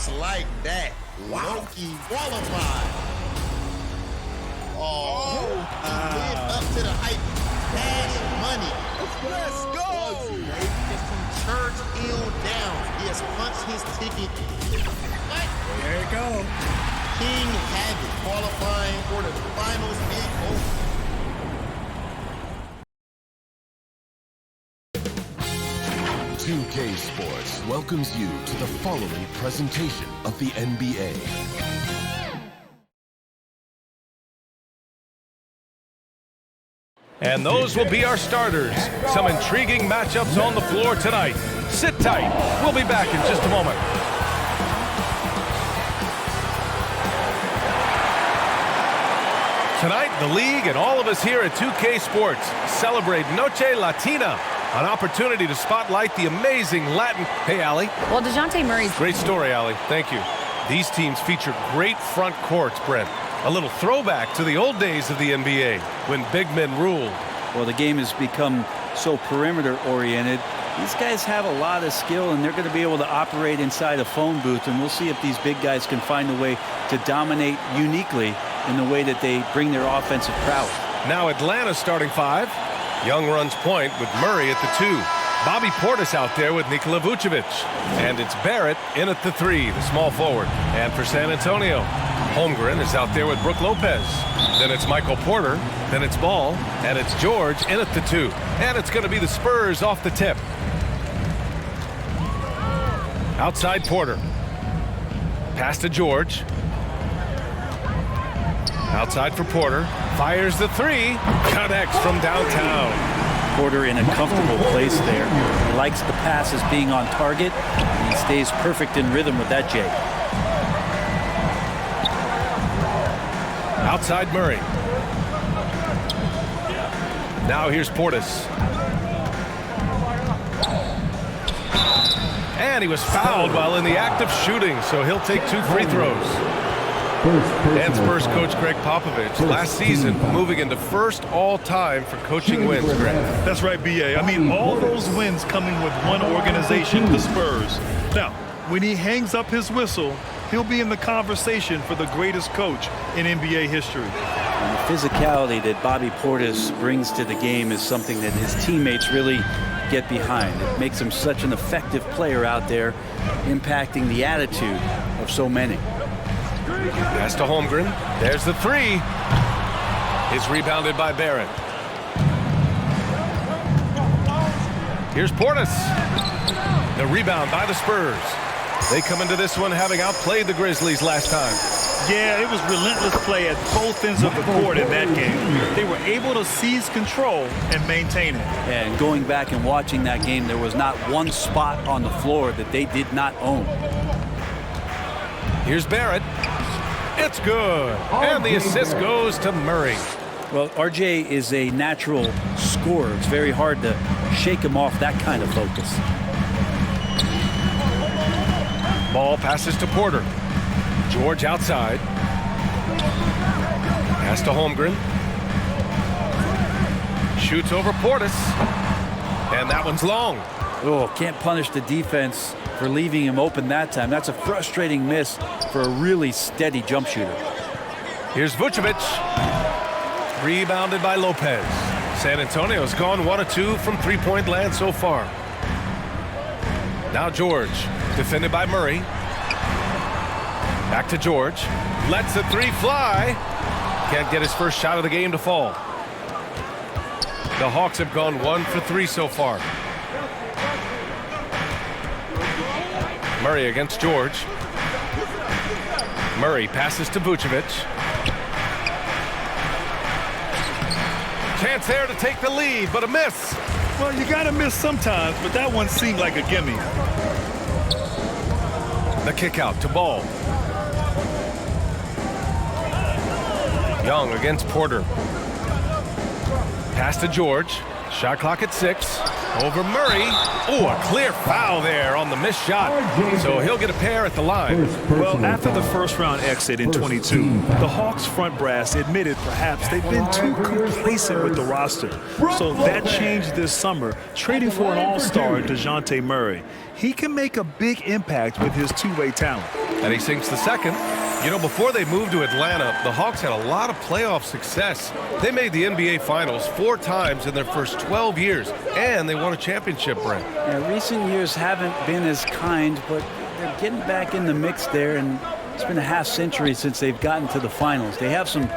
Just like that. Loki qualified. Oh, he lived up to the hype. Cash money. Let's go. It's from Church Hill down. He has punched his ticket. What? There you go. King Havoc qualifying for the finals big open. "2K Sports" welcomes you to the following presentation of the NBA. And those will be our starters. Some intriguing matchups on the floor tonight. Sit tight. We'll be back in just a moment. Tonight, the league and all of us here at 2K Sports celebrate Noche Latina, an opportunity to spotlight the amazing Latin. Hey, Allie. Well, DeJounte Murray's... Great story, Allie. Thank you. These teams feature great front courts, Brent. A little throwback to the old days of the NBA, when big men ruled. Well, the game has become so perimeter-oriented. These guys have a lot of skill, and they're going to be able to operate inside a phone booth, and we'll see if these big guys can find a way to dominate uniquely in the way that they bring their offensive prowess. Now Atlanta's starting five. Young runs point with Murray at the 2. Bobby Portis out there with Nikola Vucevic. And it's Barrett in at the 3, the small forward. And for San Antonio, Holmgren is out there with Brook Lopez. Then it's Michael Porter. Then it's Ball. And it's George in at the 2. And it's going to be the Spurs off the tip. Outside Porter. Pass to George. Outside for Porter. Fires the 3. Connects from downtown. Porter in a comfortable place there. He likes the passes being on target, and he stays perfect in rhythm with that, Jay. Outside Murray. Now here's Portis. And he was fouled while in the act of shooting, so he'll take 2 free throws. And Spurs coach Greg Popovich last season moving into first all-time for coaching wins, Greg. That's right, B.A. I mean, all those wins coming with one organization, the Spurs. Now, when he hangs up his whistle, he'll be in the conversation for the greatest coach in NBA history. And the physicality that Bobby Portis brings to the game is something that his teammates really get behind. It makes him such an effective player out there, impacting the attitude of so many. Pass to Holmgren. There's the 3. It's rebounded by Barrett. Here's Portis. The rebound by the Spurs. They come into this one having outplayed the Grizzlies last time. Yeah, it was relentless play at both ends of the court in that game. They were able to seize control and maintain it. And going back and watching that game, there was not one spot on the floor that they did not own. Here's Barrett. It's good. And the assist goes to Murray. Well, RJ is a natural scorer. It's very hard to shake him off that kind of focus. Ball passes to Porter. George outside. Pass to Holmgren. Shoots over Portis. And that one's long. Oh, can't punish the defense for leaving him open that time. That's a frustrating miss for a really steady jump shooter. Here's Vucevic. Rebounded by Lopez. San Antonio's gone 1 of 2 from three-point land so far. Now George, defended by Murray. Back to George. Lets the 3 fly. Can't get his first shot of the game to fall. The Hawks have gone 1 for 3 so far. Murray against George. Murray passes to Vucevic. Chance there to take the lead, but a miss. Well, you got to miss sometimes, but that one seemed like a gimme. The kick out to Ball. Young against Porter. Pass to George. Shot clock at 6. Over Murray. Oh, a clear foul there on the missed shot. So he'll get a pair at the line. Well, after the first-round exit in 22, the Hawks front brass admitted perhaps they've been too complacent with the roster. So that changed this summer, trading for an all-star, DeJounte Murray. He can make a big impact with his two-way talent. And he sinks the second. You know, before they moved to Atlanta, the Hawks had a lot of playoff success. They made the NBA Finals 4 times in their first 12 years, and they won a championship, Brent. Yeah, recent years haven't been as kind, but they're getting back in the mix there, and it's been a half century since they've gotten to the finals. They have some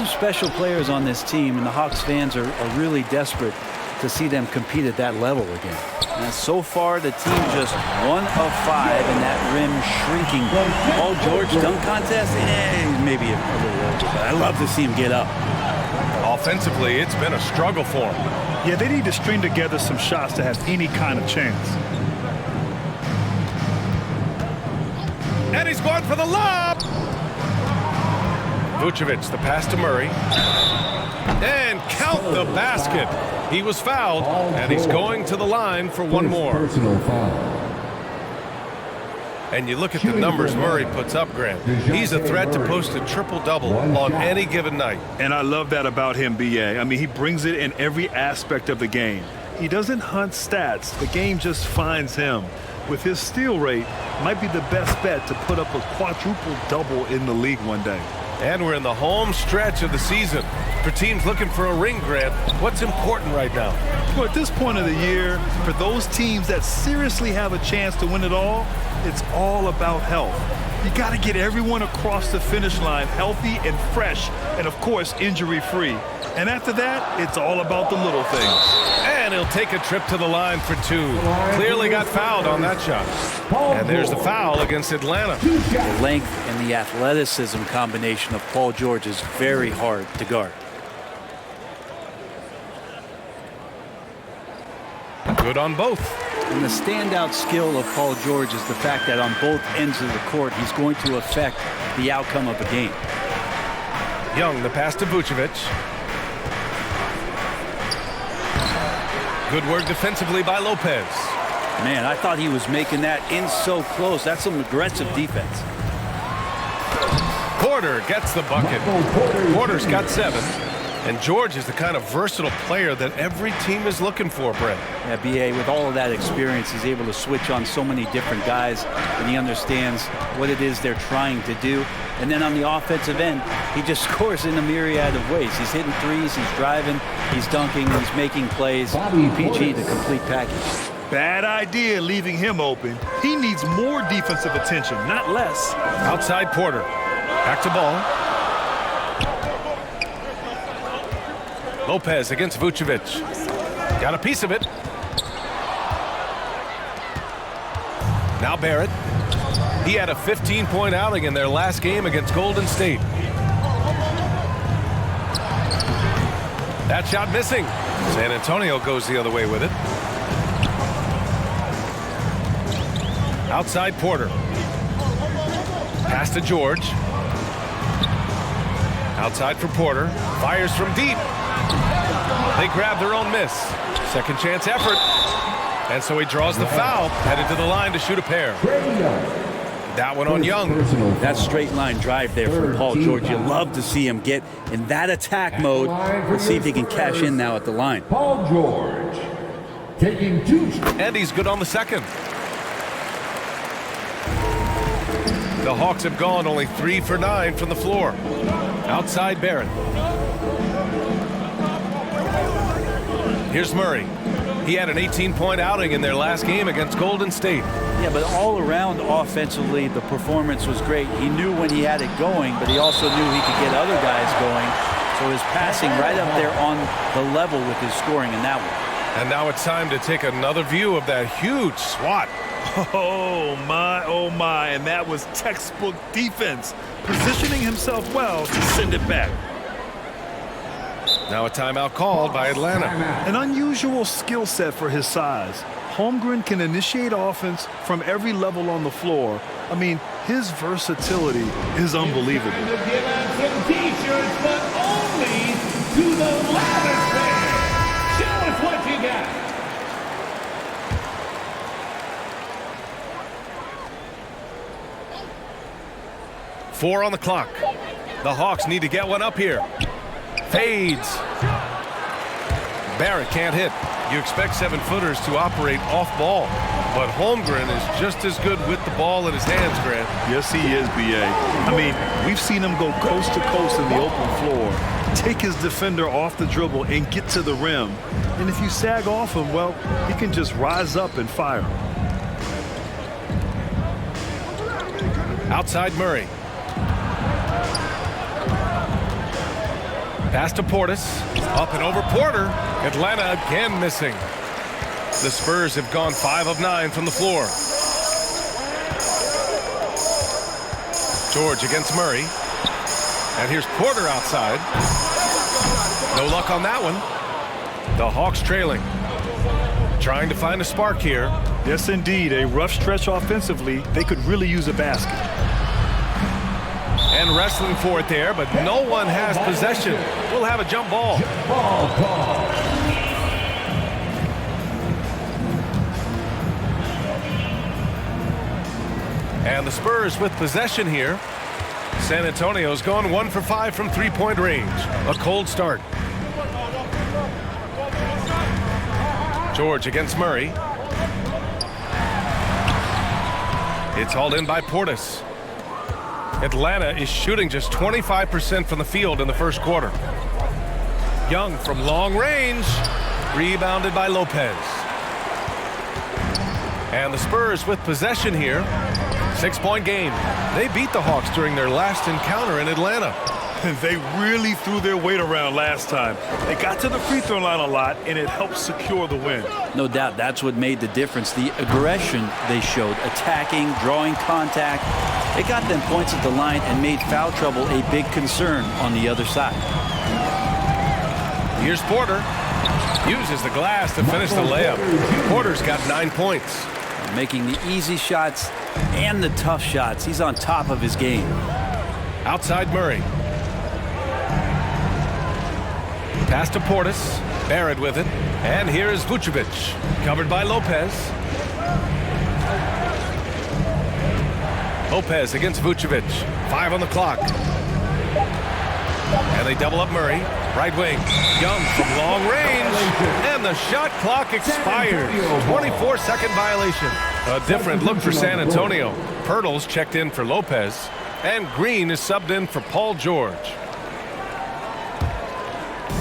special players on this team, and the Hawks fans are really desperate to see them compete at that level again. And so far, the team just 1 of 5 in that rim shrinking. Paul George dunk contest? Maybe a little over, but I love to see him get up. Offensively, it's been a struggle for him. Yeah, they need to string together some shots to have any kind of chance. And he's going for the lob. Vucevic, the pass to Murray. And count the basket. He was fouled, and he's going to the line for one more. Personal foul. And you look at the numbers Murray puts up, Grant. He's a threat to post a triple-double on any given night. And I love that about him, B.A. I mean, he brings it in every aspect of the game. He doesn't hunt stats. The game just finds him. With his steal rate, might be the best bet to put up a quadruple-double in the league one day. And we're in the home stretch of the season. For teams looking for a ring, Grant, what's important right now? Well, at this point of the year, for those teams that seriously have a chance to win it all, it's all about health. You got to get everyone across the finish line healthy and fresh, and of course, injury-free. And after that, it's all about the little things. And he'll take a trip to the line for 2. Clearly got fouled on that shot. And there's the foul against Atlanta. The length and the athleticism combination of Paul George is very hard to guard. Good on both. And the standout skill of Paul George is the fact that on both ends of the court, he's going to affect the outcome of a game. Young, the pass to Vucevic. Good work defensively by Lopez. Man, I thought he was making that in so close. That's some aggressive defense. Porter gets the bucket. Porter's got 7. And George is the kind of versatile player that every team is looking for, Brent. Yeah, B.A., with all of that experience, he's able to switch on so many different guys, and he understands what it is they're trying to do. And then on the offensive end, he just scores in a myriad of ways. He's hitting threes, he's driving, he's dunking, he's making plays. PG, the complete package. Bad idea leaving him open. He needs more defensive attention, not less. Outside Porter. Back to ball. Lopez against Vucevic. Got a piece of it. Now Barrett. He had a 15-point outing in their last game against Golden State. That shot missing. San Antonio goes the other way with it. Outside Porter. Pass to George. Outside for Porter. Fires from deep. They grab their own miss. Second chance effort. And so he draws the foul. Headed to the line to shoot a pair. That one on Young. That straight line drive there from Paul George. You love to see him get in that attack mode. Let's see if he can cash in now at the line. Paul George taking 2. And he's good on the second. The Hawks have gone only 3 for 9 from the floor. Outside Barrett. Here's Murray. He had an 18-point outing in their last game against Golden State. Yeah, but all around offensively, the performance was great. He knew when he had it going, but he also knew he could get other guys going. So his passing right up there on the level with his scoring in that one. And now it's time to take another view of that huge swat. Oh my, and that was textbook defense. Positioning himself well to send it back. Now a timeout called by Atlanta. An unusual skill set for his size. Holmgren can initiate offense from every level on the floor. I mean, his versatility is unbelievable. To give out some T-shirts, but only to the loudest fan. Show us what you got. Four on the clock. The Hawks need to get one up here. Fades. Barrett can't hit. You expect 7-footers to operate off ball, but Holmgren is just as good with the ball in his hands, Grant. Yes, he is, B.A. I mean, we've seen him go coast to coast in the open floor, take his defender off the dribble and get to the rim. And if you sag off him, well, he can just rise up and fire. Outside Murray. Pass to Portis. Up and over Porter. Atlanta again missing. The Spurs have gone 5 of 9 from the floor. George against Murray. And here's Porter outside. No luck on that one. The Hawks trailing. Trying to find a spark here. Yes, indeed. A rough stretch offensively. They could really use a basket. And wrestling for it there, but no one has possession. We'll have a jump ball. And the Spurs with possession here. San Antonio's gone 1 for 5 from three-point range. A cold start. George against Murray. It's hauled in by Portis. Atlanta is shooting just 25% from the field in the first quarter. Young from long range. Rebounded by Lopez. And the Spurs with possession here. 6-point game. They beat the Hawks during their last encounter in Atlanta. They really threw their weight around last time. They got to the free throw line a lot, and it helped secure the win. No doubt that's what made the difference. The aggression they showed, attacking, drawing contact. It got them points at the line and made foul trouble a big concern on the other side. Here's Porter. Uses the glass to finish the layup. Porter's got 9 points. Making the easy shots and the tough shots. He's on top of his game. Outside Murray. Pass to Portis. Barrett with it. And here is Vucevic. Covered by Lopez. Lopez against Vucevic. 5 on the clock. And they double up Murray. Right wing. Young from long range. And the shot clock expires. 24-second violation. A different look for San Antonio. Pirtle's checked in for Lopez. And Green is subbed in for Paul George.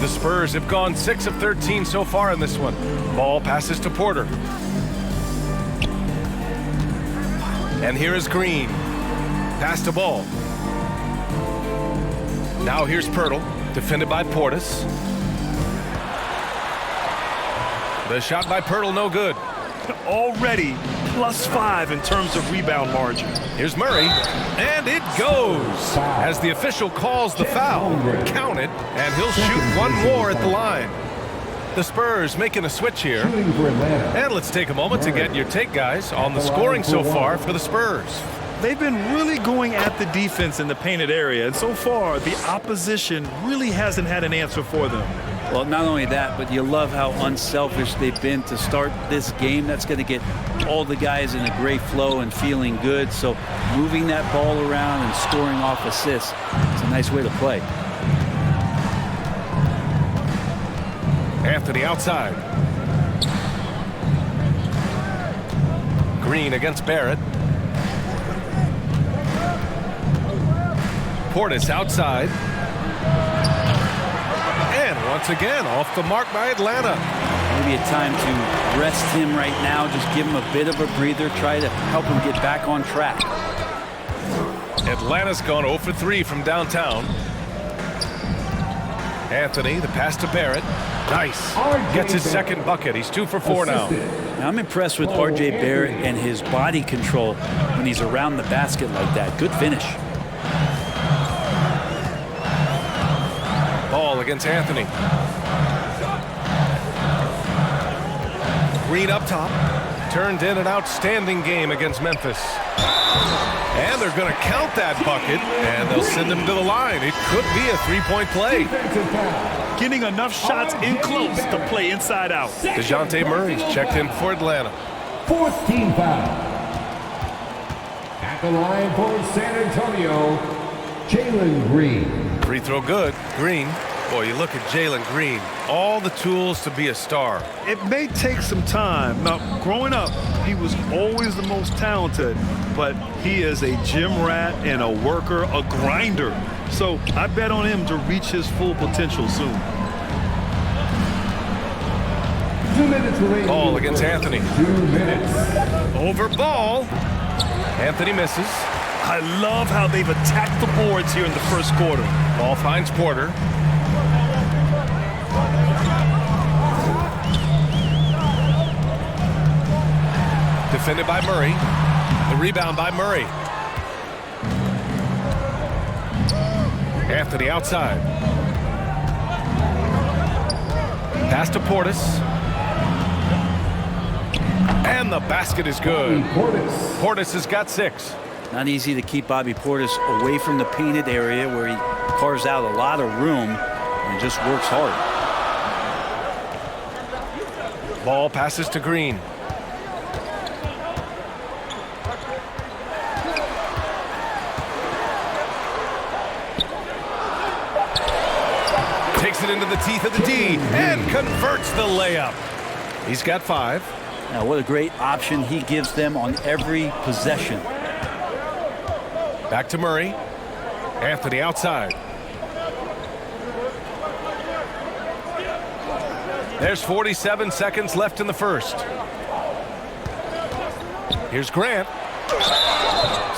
The Spurs have gone 6 of 13 so far in this one. Ball passes to Porter. And here is Green. Pass to Ball. Now here's Pirtle, defended by Portis. The shot by Pirtle, no good. Already +5 in terms of rebound margin. Here's Murray, and it goes. As the official calls the foul, count it, and he'll shoot one more at the line. The Spurs making a switch here. And let's take a moment to get your take, guys, on the scoring so far for the Spurs. They've been really going at the defense in the painted area, and so far the opposition really hasn't had an answer for them. Well, not only that, but you love how unselfish they've been to start this game. That's going to get all the guys in a great flow and feeling good. So moving that ball around and scoring off assists, it's a nice way to play. Anthony outside. Green against Barrett. Portis outside. And once again, off the mark by Atlanta. Maybe a time to rest him right now. Just give him a bit of a breather. Try to help him get back on track. Atlanta's gone 0 for 3 from downtown. Anthony, the pass to Barrett. Nice. Gets his second bucket. He's 2 for 4 now. I'm impressed with R.J. Barrett and his body control when he's around the basket like that. Good finish. Ball against Anthony. Green up top. Turned in an outstanding game against Memphis. And they're going to count that bucket, and they'll send him to the line. It could be a three-point play. Getting enough shots in close to play inside out. DeJounte Murray's checked in for Atlanta. 4th team foul. At the line for San Antonio, Jalen Green. Free throw good. Green. Boy, you look at Jalen Green, all the tools to be a star. It may take some time. Now, growing up, he was always the most talented, but he is a gym rat and a worker, a grinder. So I bet on him to reach his full potential soon. 2 minutes remaining. Ball against Anthony. 2 minutes. Over ball. Anthony misses. I love how they've attacked the boards here in the first quarter. Ball finds Porter. Defended by Murray. The rebound by Murray. Anthony outside. Pass to Portis. And the basket is good. Portis has got 6. Not easy to keep Bobby Portis away from the painted area where he carves out a lot of room and just works hard. Ball passes to Green. Takes it into the teeth of the D and converts the layup. He's got 5. Now, what a great option he gives them on every possession. Back to Murray. Anthony outside. There's 47 seconds left in the first. Here's Grant.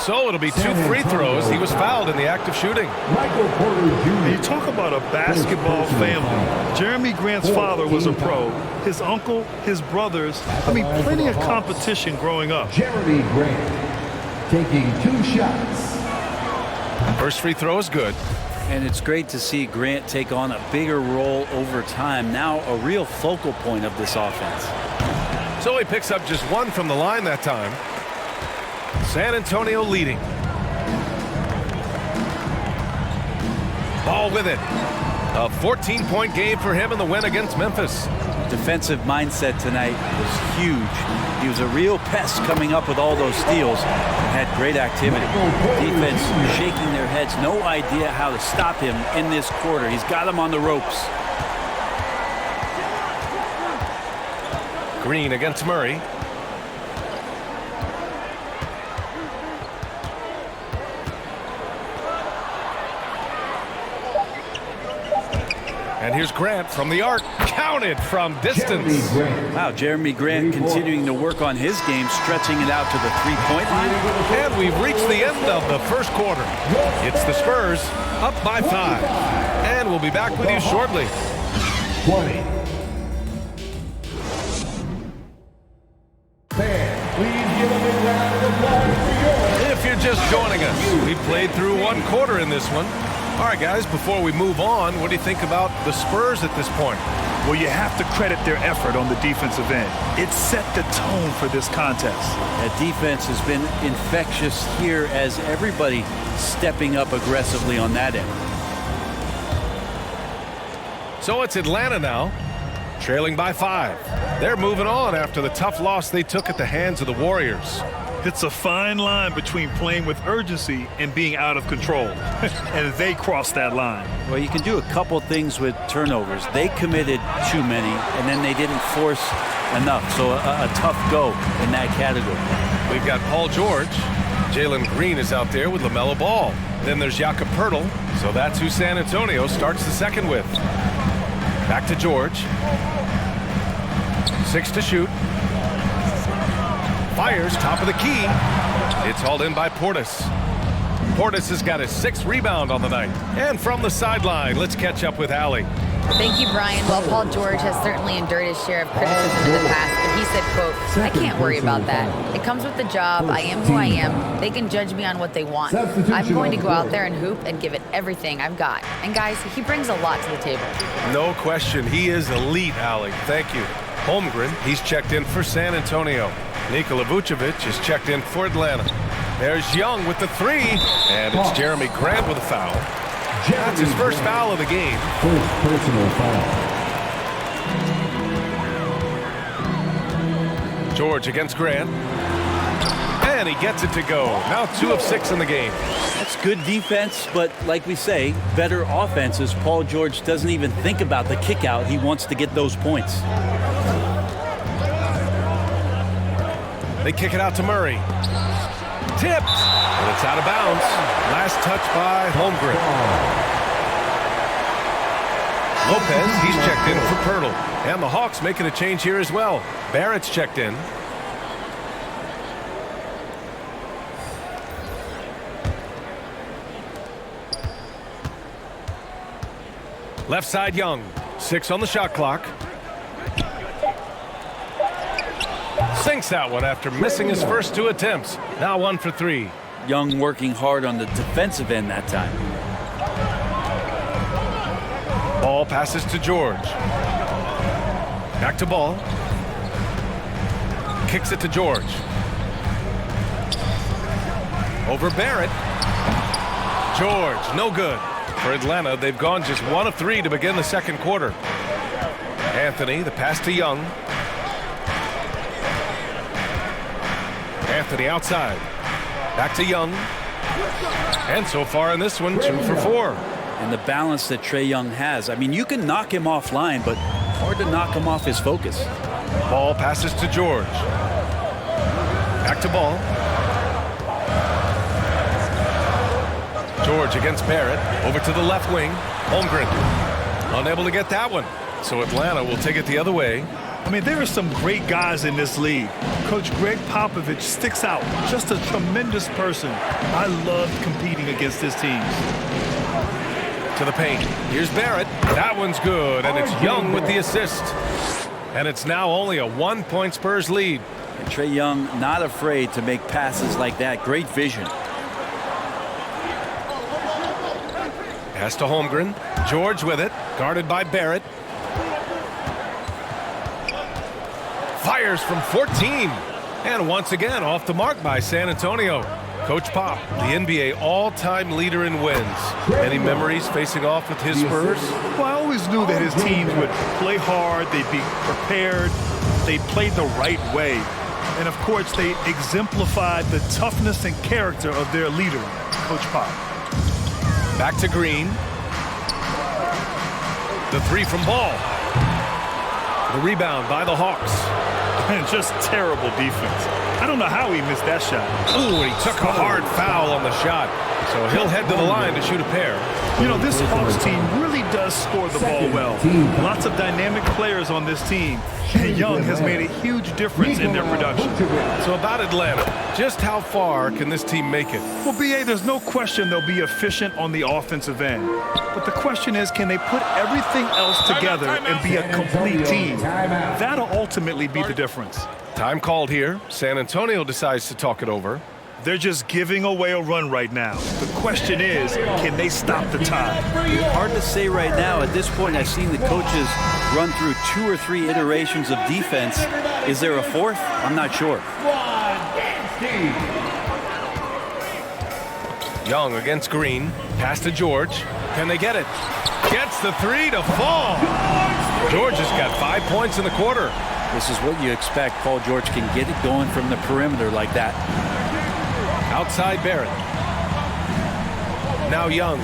So it'll be 2 free throws. He was fouled in the act of shooting. Michael Porter Jr. You talk about a basketball family. Jeremy Grant's father was a pro. His uncle, his brothers. I mean, plenty of competition growing up. Jeremy Grant taking 2 shots. First free throw is good. And it's great to see Grant take on a bigger role over time. Now a real focal point of this offense. So he picks up just 1 from the line that time. San Antonio leading. Ball with it. A 14-point game for him in the win against Memphis. Defensive mindset tonight was huge. He was a real pest coming up with all those steals and had great activity. Defense shaking their heads, no idea how to stop him in this quarter. He's got him on the ropes. Green against Murray. And here's Grant from the arc. Counted from distance. Wow, Jeremy Grant continuing to work on his game, stretching it out to the three-point line. And we've reached the end of the first quarter. It's the Spurs up by 5. And we'll be back with you shortly. 20. Fans, please give a big round of applause for yours. If you're just joining us, we played through 1 quarter in this one. All right, guys, before we move on, what do you think about the Spurs at this point? Well, you have to credit their effort on the defensive end. It set the tone for this contest. That defense has been infectious here as everybody stepping up aggressively on that end. So it's Atlanta now, trailing by 5. They're moving on after the tough loss they took at the hands of the Warriors. It's a fine line between playing with urgency and being out of control. And they crossed that line. Well, you can do a couple things with turnovers. They committed too many, and then they didn't force enough. So a tough go in that category. We've got Paul George. Jalen Green is out there with LaMelo Ball. Then there's Jakob Poeltl. So that's who San Antonio starts the second with. Back to George. 6 to shoot. Fires, top of the key. It's hauled in by Portis. Portis has got his 6th rebound on the night. And from the sideline, let's catch up with Allie. Thank you, Brian. Well, Paul George has certainly endured his share of criticism in the past, but he said, quote, "I can't worry about that. It comes with the job. I am who I am. They can judge me on what they want. I'm going to go out there and hoop and give it everything I've got." And guys, he brings a lot to the table. No question, he is elite, Allie. Thank you. Holmgren, he's checked in for San Antonio. Nikola Vucevic is checked in for Atlanta. There's Young with the 3, and it's Jeremy Grant with a foul. That's his first foul of the game. First personal foul. George against Grant. And he gets it to go. Now 2 of 6 in the game. That's good defense, but like we say, better offenses. Paul George doesn't even think about the kick out. He wants to get those points. They kick it out to Murray. Tipped, and it's out of bounds. Last touch by Holmgren. Lopez, he's checked in for Pirtle. And the Hawks making a change here as well. Barrett's checked in. Left side Young. 6 on the shot clock. Sinks that one after missing his first 2 attempts. Now 1 for 3. Young working hard on the defensive end that time. Ball passes to George. Back to Ball. Kicks it to George. Over Barrett. George, no good. For Atlanta, they've gone just 1 of 3 to begin the second quarter. Anthony, the pass to Young. Anthony outside. Back to Young. And so far in this one, 2 for 4. And the balance that Trae Young has. I mean, you can knock him offline, but hard to knock him off his focus. Ball passes to George. Back to Ball. George against Barrett. Over to the left wing. Holmgren. Unable to get that one. So Atlanta will take it the other way. I mean, there are some great guys in this league. Coach Greg Popovich sticks out. Just a tremendous person. I loved competing against his teams. To the paint. Here's Barrett. That one's good, and it's Young with the assist. And it's now only a 1-point Spurs lead. And Trae Young not afraid to make passes like that. Great vision. Pass to Holmgren. George with it. Guarded by Barrett. Fires from 14. And once again off the mark by San Antonio. Coach Pop, the NBA all-time leader in wins. Any memories facing off with his Spurs? Well, I always knew that his teams would play hard, they'd be prepared, they'd play the right way. And of course, they exemplified the toughness and character of their leader, Coach Pop. Back to Green. The 3 from Ball. The rebound by the Hawks. And just terrible defense. I don't know how he missed that shot. Ooh, and he took a hard foul on the shot. So he'll head to the line to shoot a pair. You know, this Hawks team really does score the ball well. Lots of dynamic players on this team. And Young has made a huge difference in their production. So about Atlanta, just how far can this team make it? Well, B.A., there's no question they'll be efficient on the offensive end. But the question is, can they put everything else together and be a complete team? That'll ultimately be the difference. Time called here. San Antonio decides to talk it over. They're just giving away a run right now. The question is, can they stop the tide? Hard to say right now. At this point, I've seen the coaches run through 2 or 3 iterations of defense. Is there a 4th? I'm not sure. Young against Green. Pass to George. Can they get it? Gets the 3 to fall. George has got 5 points in the quarter. This is what you expect. Paul George can get it going from the perimeter like that. Outside Barrett. Now Young.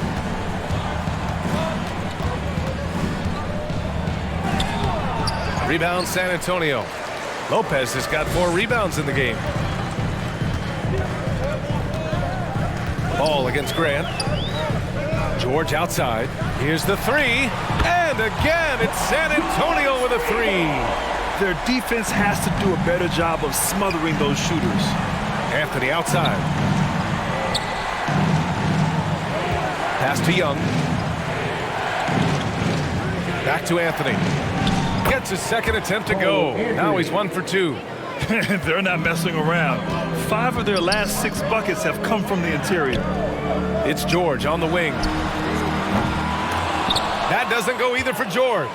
Rebound San Antonio. Lopez has got 4 rebounds in the game. Ball against Grant. George outside. Here's the 3. And again, it's San Antonio with a 3. Their defense has to do a better job of smothering those shooters. Anthony outside. Pass to Young. Back to Anthony. Gets his second attempt to go. Now he's 1 for 2. They're not messing around. 5 of their last 6 buckets have come from the interior. It's George on the wing. That doesn't go either for George.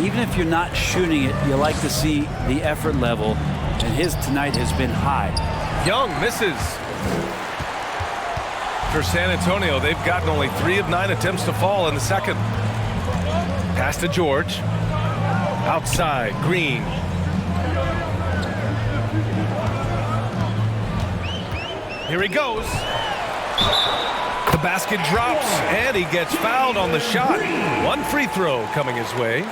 Even if you're not shooting it, you like to see the effort level, and his tonight has been high. Young misses. For San Antonio, they've gotten only 3 of 9 attempts to fall in the second. Pass to George. Outside, Green. Here he goes. The basket drops, and he gets fouled on the shot. One free throw coming his way.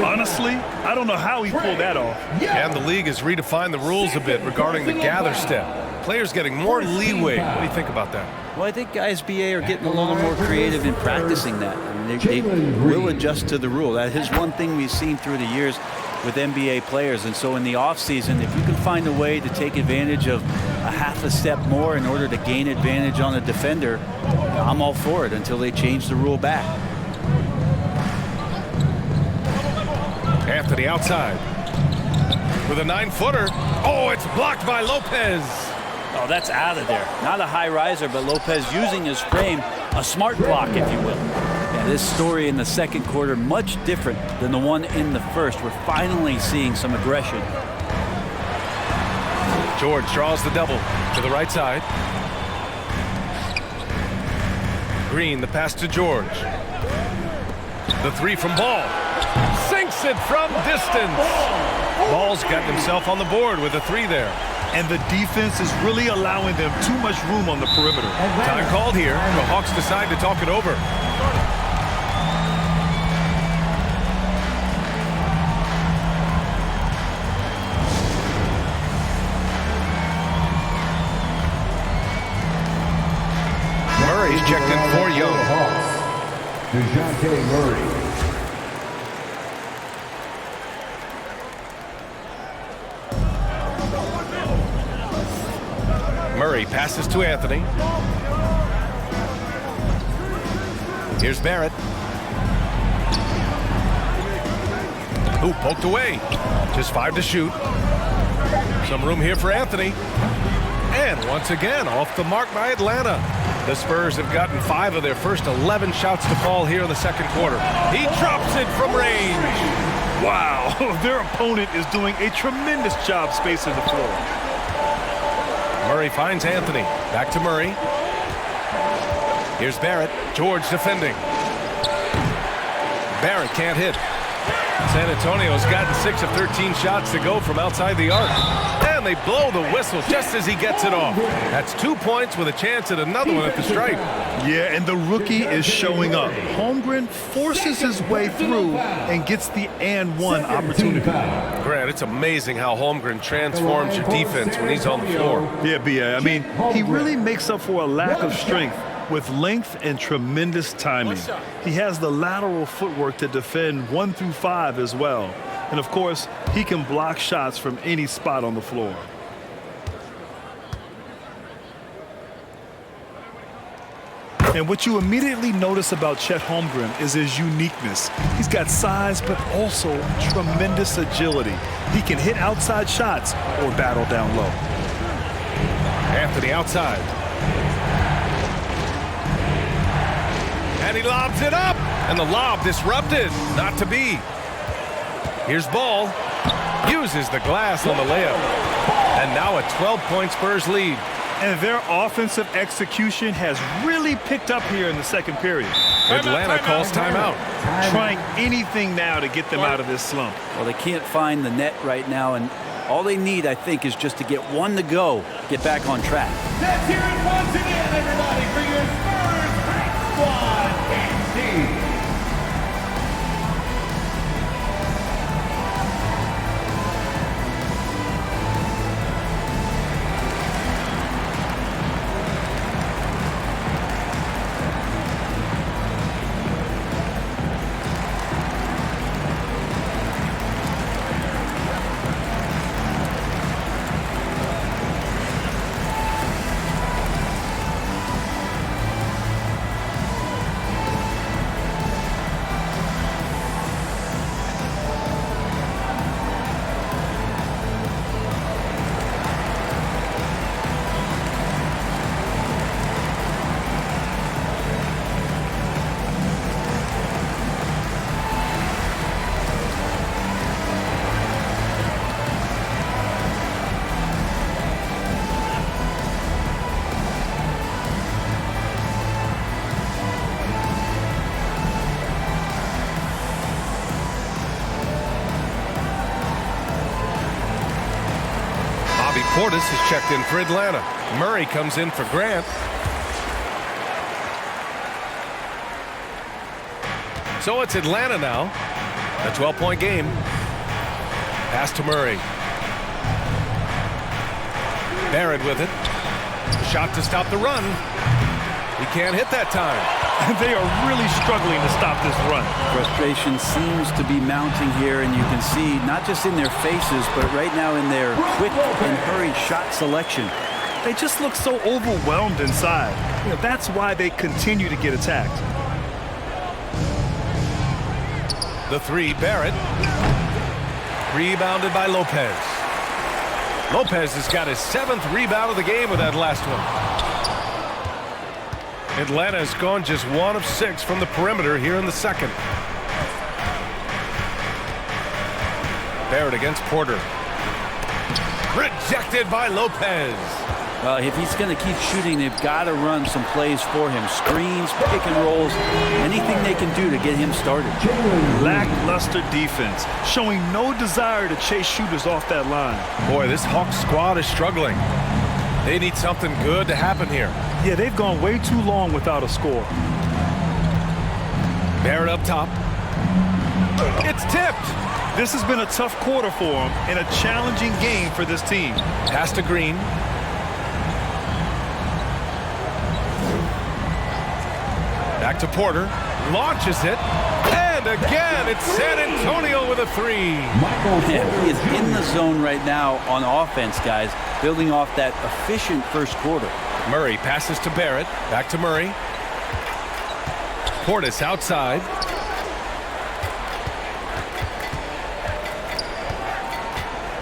Honestly, I don't know how he pulled that off. And the league has redefined the rules a bit regarding the gather step. Players getting more leeway. What do you think about that? Well, I think guys BA are getting a little more creative in practicing that. I mean, they will adjust to the rule. That is one thing we've seen through the years with NBA players. And so in the offseason, if you can find a way to take advantage of a half a step more in order to gain advantage on a defender, I'm all for it until they change the rule back. Anthony outside with a 9-footer. Oh, it's blocked by Lopez. Oh, that's out of there. Not a high riser, but Lopez using his frame, a smart block, if you will. Yeah, this story in the second quarter, much different than the one in the first. We're finally seeing some aggression. George draws the double to the right side. Green, the pass to George. The three from Ball. Sinks it from distance. Ball's gotten himself on the board with a three there. And the defense is really allowing them too much room on the perimeter. Time called here. The Hawks decide to talk it over. Murray's checked in for Young. DeJounte Murray. Murray passes to Anthony. Here's Barrett. Ooh, poked away. Just 5 to shoot. Some room here for Anthony. And once again, off the mark by Atlanta. The Spurs have gotten 5 of their first 11 shots to fall here in the second quarter. He drops it from range. Wow, their opponent is doing a tremendous job spacing the floor. Murray finds Anthony. Back to Murray. Here's Barrett. George defending. Barrett can't hit. San Antonio's gotten 6 of 13 shots to go from outside the arc. And they blow the whistle just as he gets it off. That's 2 points with a chance at another one at the stripe. Yeah, and the rookie is showing up. Holmgren forces his way through and gets the and one opportunity. Grant, it's amazing how Holmgren transforms your defense when he's on the floor. Yeah, B.A. I mean, he really makes up for a lack of strength with length and tremendous timing. He has the lateral footwork to defend 1 through 5 as well. And of course, he can block shots from any spot on the floor. And what you immediately notice about Chet Holmgren is his uniqueness. He's got size, but also tremendous agility. He can hit outside shots or battle down low. Anthony outside. And he lobs it up. And the lob disrupted. Not to be. Here's Ball. Uses the glass on the layup. And now a 12-point Spurs lead. And their offensive execution has really picked up here in the second period. Atlanta calls timeout. Trying anything now to get them out of this slump. Well, they can't find the net right now, and all they need, I think, is just to get one to go, get back on track. Let's hear it once again, everybody, for your Spurs Hype Squad team. Portis has checked in for Atlanta. Murray comes in for Grant. So it's Atlanta now. A 12-point game. Pass to Murray. Barrett with it. Shot to stop the run. He can't hit that time. They are really struggling to stop this run. Frustration seems to be mounting here, and you can see not just in their faces, but right now in their quick and hurried shot selection. They just look so overwhelmed inside. That's why they continue to get attacked. The three, Barrett. Rebounded by Lopez. Lopez has got his 7th rebound of the game with that last one. Atlanta has gone just 1 of 6 from the perimeter here in the second. Barrett against Porter. Rejected by Lopez. Well, if he's going to keep shooting, they've got to run some plays for him. Screens, pick and rolls, anything they can do to get him started. Lackluster defense, showing no desire to chase shooters off that line. Boy, this Hawks squad is struggling. They need something good to happen here. Yeah, they've gone way too long without a score. Barrett up top. It's tipped. This has been a tough quarter for them and a challenging game for this team. Pass to Green. Back to Porter. Launches it. And again, it's San Antonio with a 3. Yeah, he is in the zone right now on offense, guys, building off that efficient first quarter. Murray passes to Barrett. Back to Murray. Portis outside.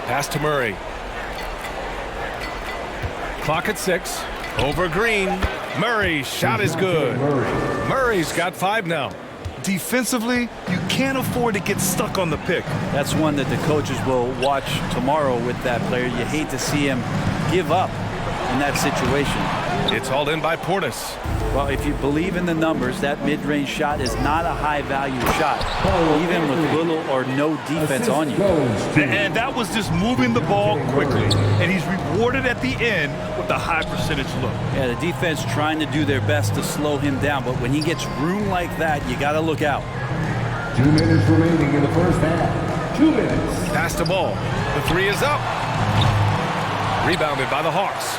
Pass to Murray. Clock at 6. Over Green. Murray's shot is good. Murray's got 5 now. Defensively, you can't afford to get stuck on the pick. That's one that the coaches will watch tomorrow with that player. You hate to see him give up in that situation. It's hauled in by Portis. Well, if you believe in the numbers, that mid-range shot is not a high-value shot, even with little or no defense on you. And that was just moving the ball quickly. And he's rewarded at the end with a high percentage look. Yeah, the defense trying to do their best to slow him down, but when he gets room like that, you got to look out. 2 minutes remaining in the first half. 2 minutes. Pass the ball. The 3 is up. Rebounded by the Hawks.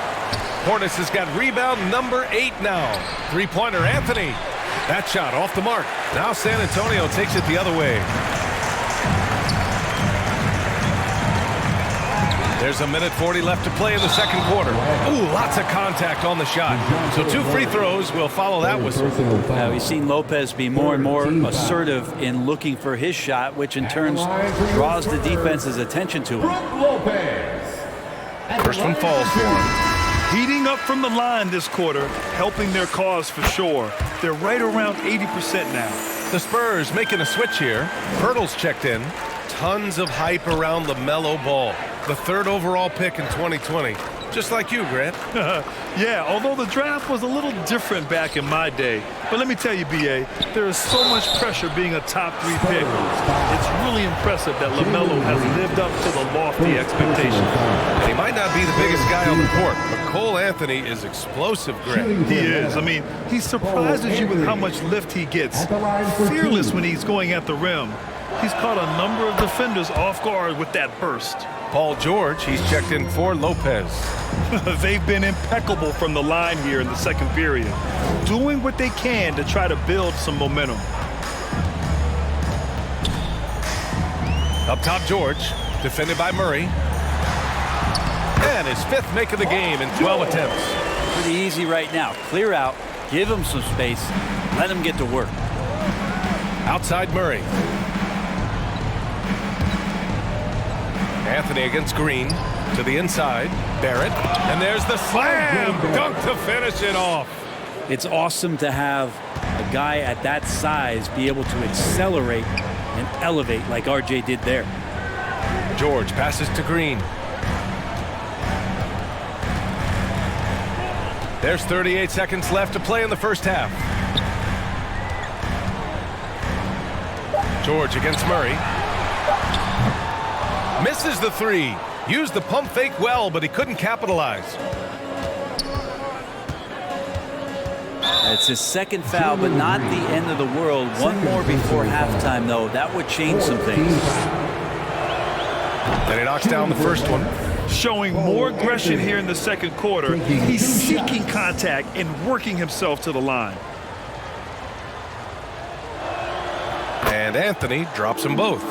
Portis has got rebound number 8 now. 3-pointer Anthony. That shot off the mark. Now San Antonio takes it the other way. There's a minute 40 left to play in the second quarter. Ooh, lots of contact on the shot. So 2 free throws will follow that whistle. Now we've seen Lopez be more and more assertive in looking for his shot, which in turn draws the defense's attention to him. First one falls for him. Heating up from the line this quarter, helping their cause for sure. They're right around 80% now. The Spurs making a switch here. Pirtle's checked in. Tons of hype around LaMelo Ball, the 3rd overall pick in 2020. Just like you, Grant. Yeah, although the draft was a little different back in my day. But let me tell you, B.A., there is so much pressure being a top 3 pick. It's really impressive that LaMelo has lived up to the lofty expectations. And he might not be the biggest guy on the court, but Cole Anthony is explosive, Grant. He is. I mean, he surprises you with how much lift he gets. Fearless when he's going at the rim. He's caught a number of defenders off guard with that burst. Paul George, he's checked in for Lopez. They've been impeccable from the line here in the second period, doing what they can to try to build some momentum. Up top, George, defended by Murray. And his 5th make of the game in 12 attempts. Pretty easy right now. Clear out, give him some space, let him get to work. Outside Murray. Anthony against Green. To the inside. Barrett. And there's the slam dunk to finish it off. It's awesome to have a guy at that size be able to accelerate and elevate like RJ did there. George passes to Green. There's 38 seconds left to play in the first half. George against Murray. Misses the 3. Used the pump fake well, but he couldn't capitalize. It's his second foul, but not the end of the world. One more before halftime, though. That would change some things. And he knocks down the first one. Showing more aggression here in the second quarter. He's seeking contact and working himself to the line. And Anthony drops them both.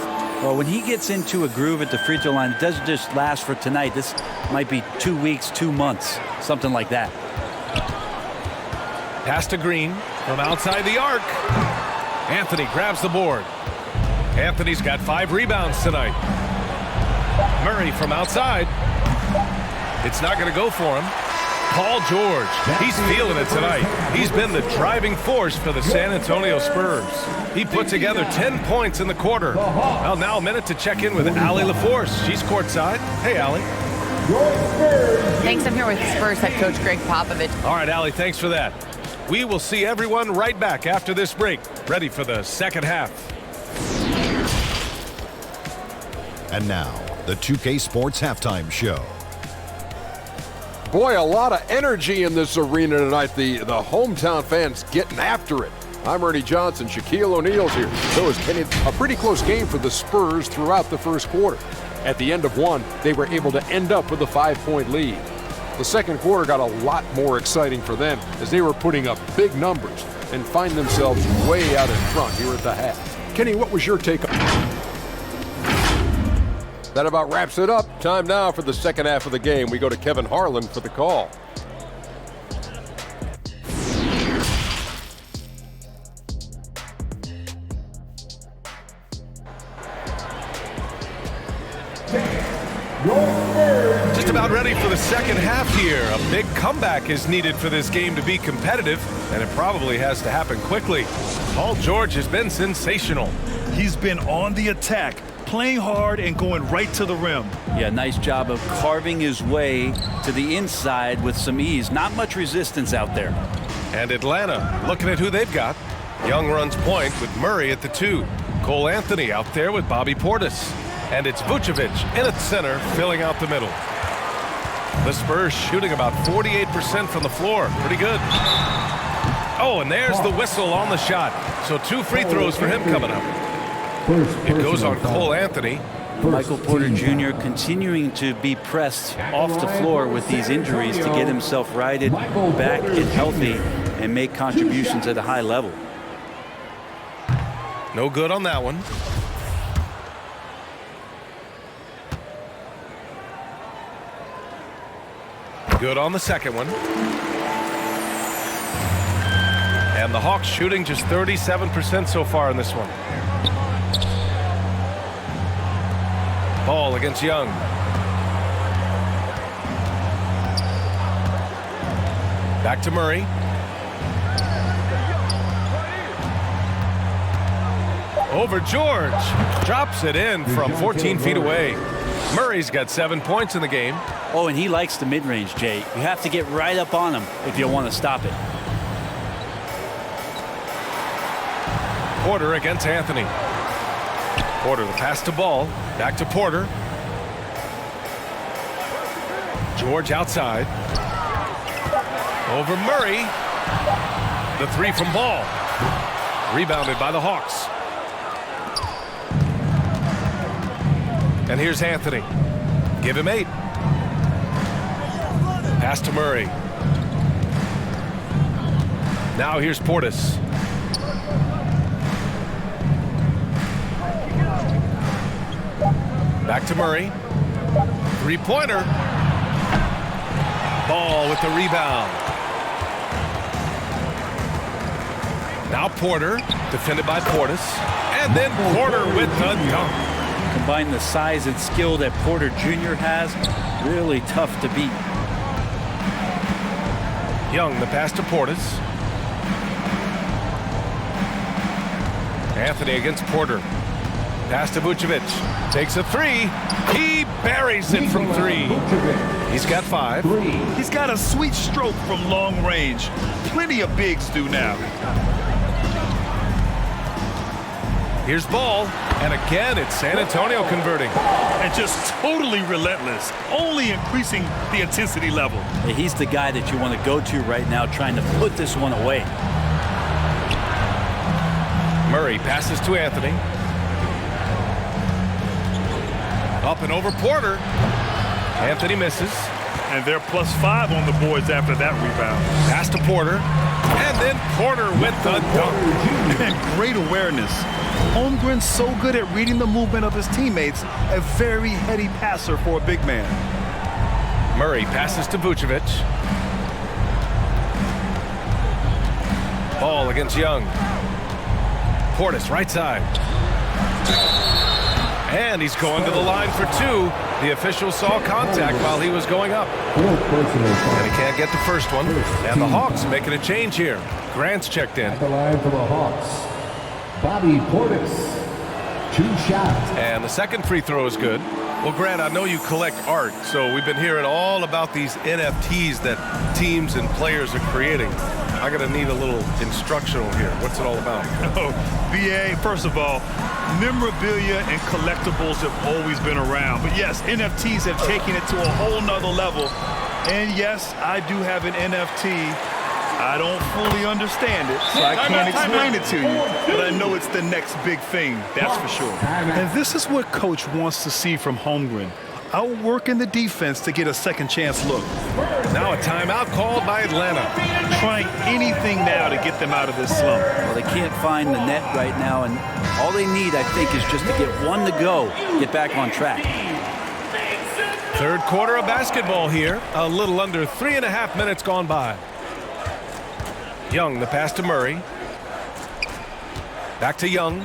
Well, when he gets into a groove at the free throw line, it doesn't just last for tonight. This might be 2 weeks, 2 months, something like that. Pass to Green from outside the arc. Anthony grabs the board. Anthony's got 5 rebounds tonight. Murray from outside. It's not going to go for him. Paul George, he's feeling it tonight. He's been the driving force for the San Antonio Spurs. He put together 10 points in the quarter. Well, now a minute to check in with Allie LaForce. She's courtside. Hey, Allie. Thanks. I'm here with Spurs head coach Greg Popovich. All right, Allie, thanks for that. We will see everyone right back after this break, ready for the second half. And now, the 2K Sports Halftime Show. Boy, a lot of energy in this arena tonight. The hometown fans getting after it. I'm Ernie Johnson. Shaquille O'Neal's here. So is Kenny. A pretty close game for the Spurs throughout the first quarter. At the end of one, they were able to end up with a 5-point lead. The second quarter got a lot more exciting for them as they were putting up big numbers and find themselves way out in front here at the half. Kenny, what was your take on that? About wraps it up. Time now for the second half of the game. We go to Kevin Harlan for the call. Just about ready for the second half here. A big comeback is needed for this game to be competitive, and it probably has to happen quickly. Paul George has been sensational. He's been on the attack, playing hard and going right to the rim. Yeah, nice job of carving his way to the inside with some ease. Not much resistance out there. And Atlanta, looking at who they've got. Young runs point with Murray at the 2. Cole Anthony out there with Bobby Portis. And it's Vucevic in at center, filling out the middle. The Spurs shooting about 48% from the floor. Pretty good. Oh, and there's the whistle on the shot. So 2 free throws for him coming up. It goes on Cole Anthony. Michael Porter Jr. continuing to be pressed off the floor with these injuries to get himself righted, back, get healthy, and make contributions at a high level. No good on that one. Good on the second one. And the Hawks shooting just 37% so far in this one. Ball against Young. Back to Murray. Over George. Drops it in from 14 feet away. Murray's got 7 points in the game. Oh, and he likes the mid-range, Jay. You have to get right up on him if you want to stop it. Porter against Anthony. Porter, the pass to Ball. Back to Porter. George outside. Over Murray. The 3 from Ball. Rebounded by the Hawks. And here's Anthony. Give him 8. Pass to Murray. Now here's Portis. Back to Murray. 3-pointer. Ball with the rebound. Now Porter, defended by Portis. And then Porter with the dunk. Combine the size and skill that Porter Jr. has, really tough to beat. Young, the pass to Portis. Anthony against Porter. Pass to Vucevic. Takes a 3. He buries it from 3. He's got 5. He's got a sweet stroke from long range. Plenty of bigs do now. Here's Ball, and again it's San Antonio converting. And just totally relentless, only increasing the intensity level. He's the guy that you want to go to right now, trying to put this one away. Murray passes to Anthony. Up and over Porter. Anthony misses. And they're +5 on the boards after that rebound. Pass to Porter. And then Porter with the dunk. And great awareness. Holmgren's so good at reading the movement of his teammates. A very heady passer for a big man. Murray passes to Vucevic. Ball against Young. Portis right side. And he's going to the line for two. The official saw contact while he was going up. And he can't get the first one. And the Hawks making a change here. Grant's checked in. At the line for the Hawks, Bobby Portis. 2 shots. And the second free throw is good. Well, Grant, I know you collect art, so we've been hearing all about these NFTs that teams and players are creating. I'm going to need a little instructional here. What's it all about? Oh, BA, first of all, memorabilia and collectibles have always been around. But yes, NFTs have taken it to a whole nother level. And yes, I do have an NFT. I don't fully understand it, so I can't explain it to you. But I know it's the next big thing, that's for sure. And this is what Coach wants to see from Holmgren. Outworking the defense to get a second chance look. Now a timeout called by Atlanta. Trying anything now to get them out of this slump. Well, they can't find the net right now, and all they need, I think, is just to get one to go, get back on track. Third quarter of basketball here. A little under 3.5 minutes gone by. Young, the pass to Murray. Back to Young.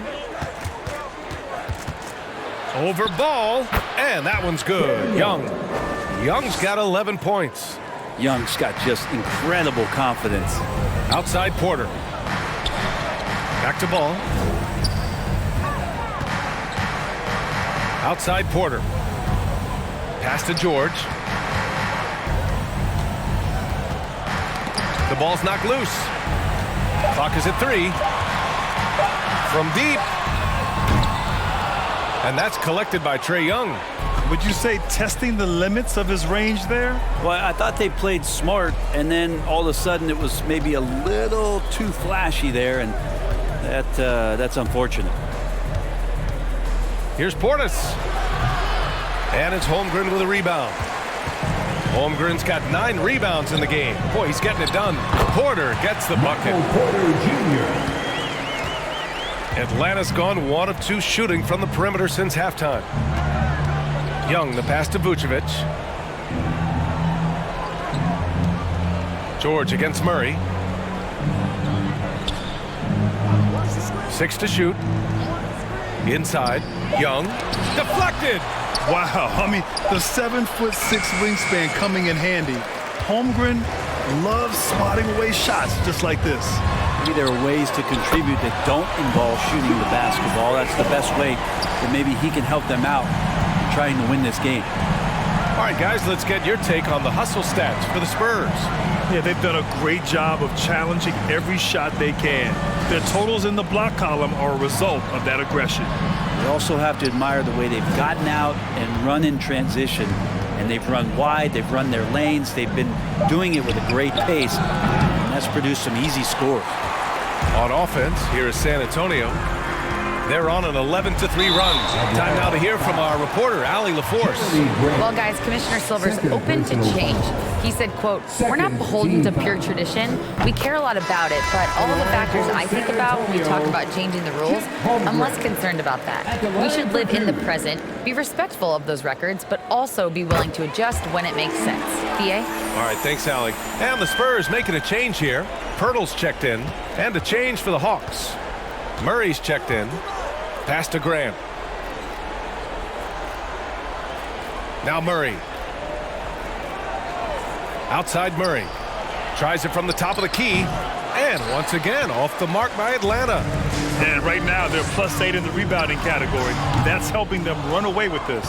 Over Ball, and that one's good. Young's got 11 points. Young's got just incredible confidence. Outside Porter. Back to Ball. Outside Porter. Pass to George. The ball's knocked loose. Clock is at 3. From deep. And that's collected by Trae Young. Would you say testing the limits of his range there? Well, I thought they played smart, and then all of a sudden it was maybe a little too flashy there, and that's unfortunate. Here's Portis. And it's Holmgren with a rebound. Holmgren's got 9 rebounds in the game. Boy, he's getting it done. Porter gets the bucket. Porter Jr. Atlanta's gone 1 of 2 shooting from the perimeter since halftime. Young, the pass to Vucevic. George against Murray. 6 to shoot. Inside. Young. Deflected. Wow, I mean, the 7'6" wingspan coming in handy. Holmgren loves swatting away shots just like this. Maybe there are ways to contribute that don't involve shooting the basketball. That's the best way that maybe he can help them out in trying to win this game. All right, guys, let's get your take on the hustle stats for the Spurs. Yeah, they've done a great job of challenging every shot they can. Their totals in the block column are a result of that aggression. You also have to admire the way they've gotten out and run in transition. And they've run wide, they've run their lanes, they've been doing it with a great pace. And that's produced some easy scores. On offense, here is San Antonio. They're on an 11-3 run. Time now to hear from our reporter, Allie LaForce. Well, guys, Commissioner Silver's open to change. He said, quote, "We're not beholden to pure tradition. We care a lot about it, but all of the factors I think about when we talk about changing the rules, I'm less concerned about that. We should live in the present, be respectful of those records, but also be willing to adjust when it makes sense." PA? All right, thanks, Allie. And the Spurs making a change here. Pirtle's checked in, and a change for the Hawks. Murray's checked in. Pass to Grant. Now Murray. Outside Murray. Tries it from the top of the key. And once again, off the mark by Atlanta. And right now, they're +8 in the rebounding category. That's helping them run away with this.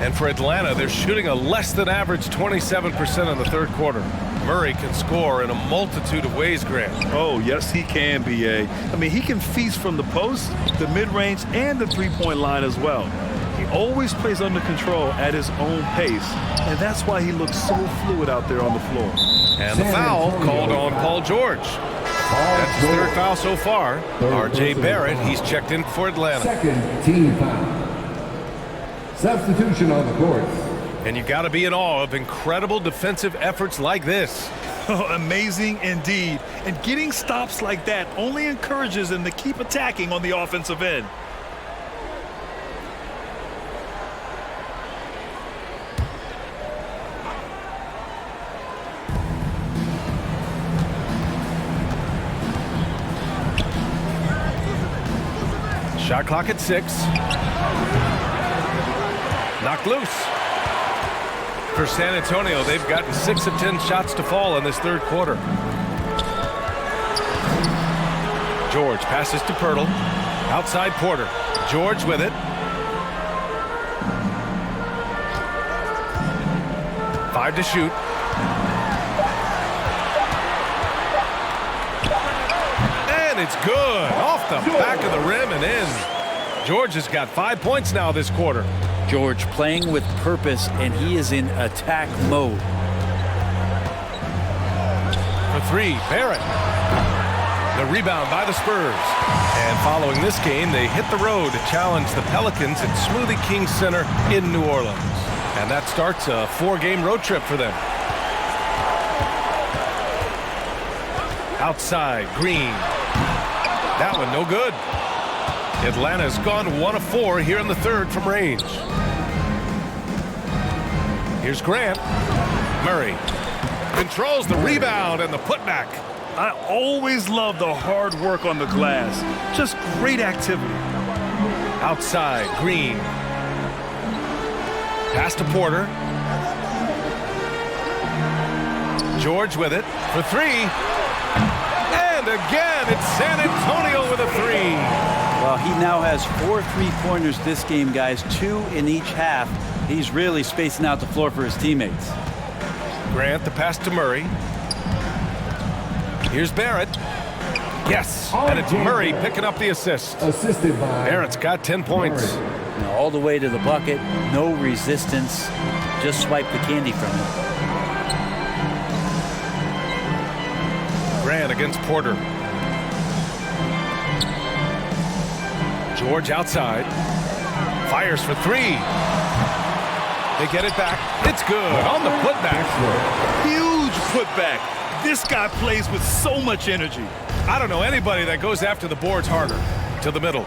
And for Atlanta, they're shooting a less than average 27% in the third quarter. Murray can score in a multitude of ways, Grant. Oh, yes, he can, B.A. I mean, he can feast from the post, the mid-range, and the three-point line as well. He always plays under control at his own pace, and that's why he looks so fluid out there on the floor. And the foul called on Paul George. That's his third foul so far. R.J. Barrett, he's checked in for Atlanta. Second team foul. Substitution on the court. And you got to be in awe of incredible defensive efforts like this. Oh, amazing indeed. And getting stops like that only encourages them to keep attacking on the offensive end. Shot clock at 6. Knocked loose. For San Antonio, they've gotten 6 of 10 shots to fall in this third quarter. George passes to Poeltl. Outside Porter. George with it. 5 to shoot. And it's good. Off the back of the rim and in. George has got 5 points now this quarter. George playing with purpose, and he is in attack mode. For 3, Barrett. The rebound by the Spurs. And following this game, they hit the road to challenge the Pelicans at Smoothie King Center in New Orleans. And that starts a 4-game road trip for them. Outside, Green. That one no good. Atlanta's gone 1 of 4 here in the third from range. Here's Grant. Murray controls the rebound and the putback. I always love the hard work on the glass. Just great activity. Outside, Green. Pass to Porter. George with it for 3. And again, it's San Antonio with a 3. Well, he now has 4 3-pointers this game, guys, 2 in each half. He's really spacing out the floor for his teammates. Grant, the pass to Murray. Here's Barrett. Yes, and it's Murray picking up the assist. Assisted by Barrett's got 10 points. Now, all the way to the bucket, no resistance. Just swipe the candy from him. Grant against Porter. George outside. Fires for 3. They get it back. It's good on the putback. Huge putback. This guy plays with so much energy. I don't know anybody that goes after the boards harder. To the middle.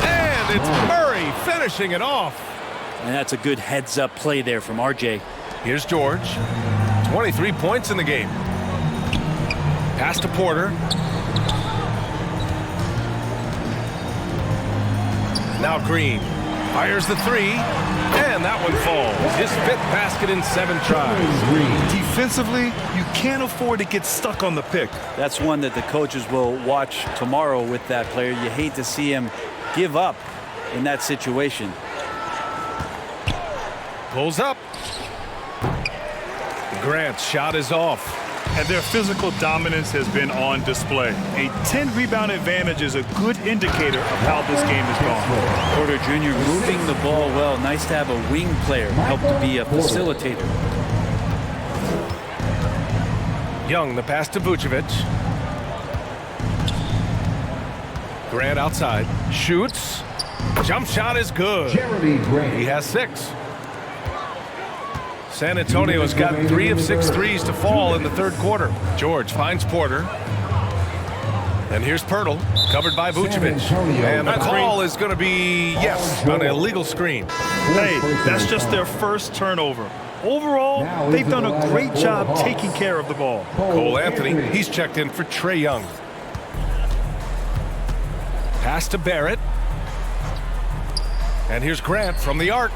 And it's Murray finishing it off. And that's a good heads-up play there from RJ. Here's George. 23 points in the game. Pass to Porter. Now Green fires the 3, and that one falls. His 5th basket in 7 tries. Defensively, you can't afford to get stuck on the pick. That's one that the coaches will watch tomorrow with that player. You hate to see him give up in that situation. Pulls up. Grant's shot is off. And their physical dominance has been on display. A 10-rebound advantage is a good indicator of how this game has gone. Porter Jr. moving the ball well. Nice to have a wing player help to be a facilitator. Young, the pass to Vucevic. Grant outside. Shoots. Jump shot is good. Jeremy Grant. He has 6. San Antonio's got 3 of 6 threes to fall in the third quarter. George finds Porter. And here's Poeltl, covered by Vucevic. And the call is going to be, yes, an illegal screen. Hey, that's just their first turnover. Overall, they've done a great job taking care of the ball. Cole Anthony, he's checked in for Trae Young. Pass to Barrett. And here's Grant from the arc.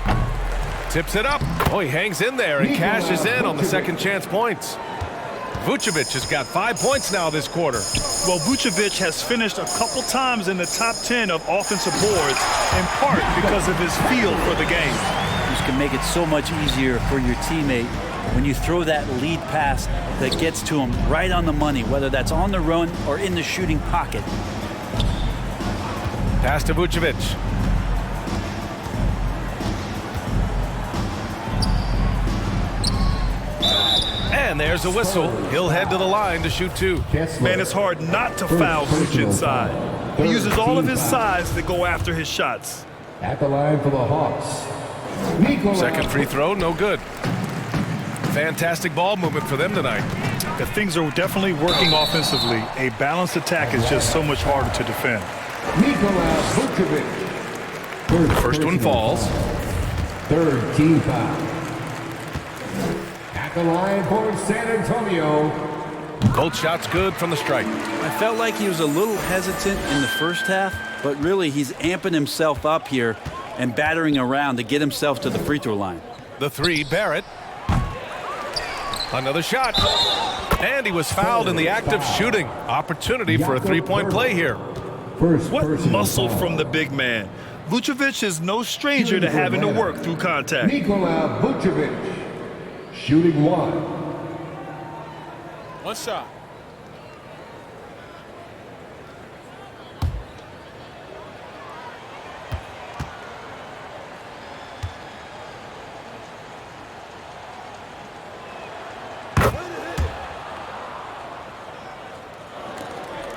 Tips it up. Oh, he hangs in there and cashes in on the second chance points. Vucevic has got 5 points now this quarter. Well, Vucevic has finished a couple times in the top 10 of offensive boards, in part because of his feel for the game. He's can make it so much easier for your teammate when you throw that lead pass that gets to him right on the money, whether that's on the run or in the shooting pocket. Pass to Vucevic. And there's a whistle. He'll head to the line to shoot 2. Man, it's hard not to foul Vooch inside. He uses all of his size to go after his shots. At the line for the Hawks, Second free throw, no good. Fantastic ball movement for them tonight. If things are definitely working offensively, a balanced attack is just so much harder to defend. Nikola Vucevic. First one falls. Third team foul. At the line for San Antonio. Both shots good from the stripe. I felt like he was a little hesitant in the first half, but really he's amping himself up here and battering around to get himself to the free throw line. The 3, Barrett. Another shot. And he was fouled in the act of shooting. Opportunity for a 3-point play here. What muscle from the big man. Vucevic is no stranger to having to work through contact. Nikola Vucevic, shooting 1. One shot.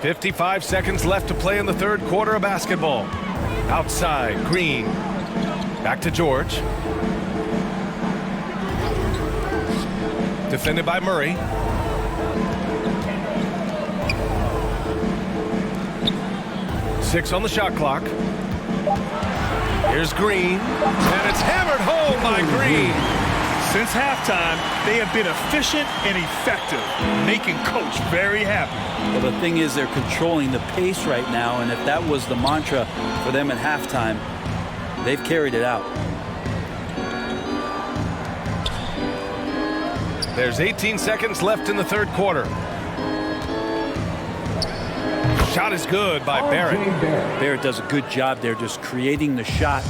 .55 seconds left to play in the third quarter of basketball. Outside, Green. Back to George. Defended by Murray. Six on the shot clock. Here's Green. And it's hammered home by Green. Since halftime, they have been efficient and effective, making Coach very happy. Well, the thing is, they're controlling the pace right now, and if that was the mantra for them at halftime, they've carried it out. There's 18 seconds left in the third quarter. Shot is good by Barrett. Barrett does a good job there just creating the shot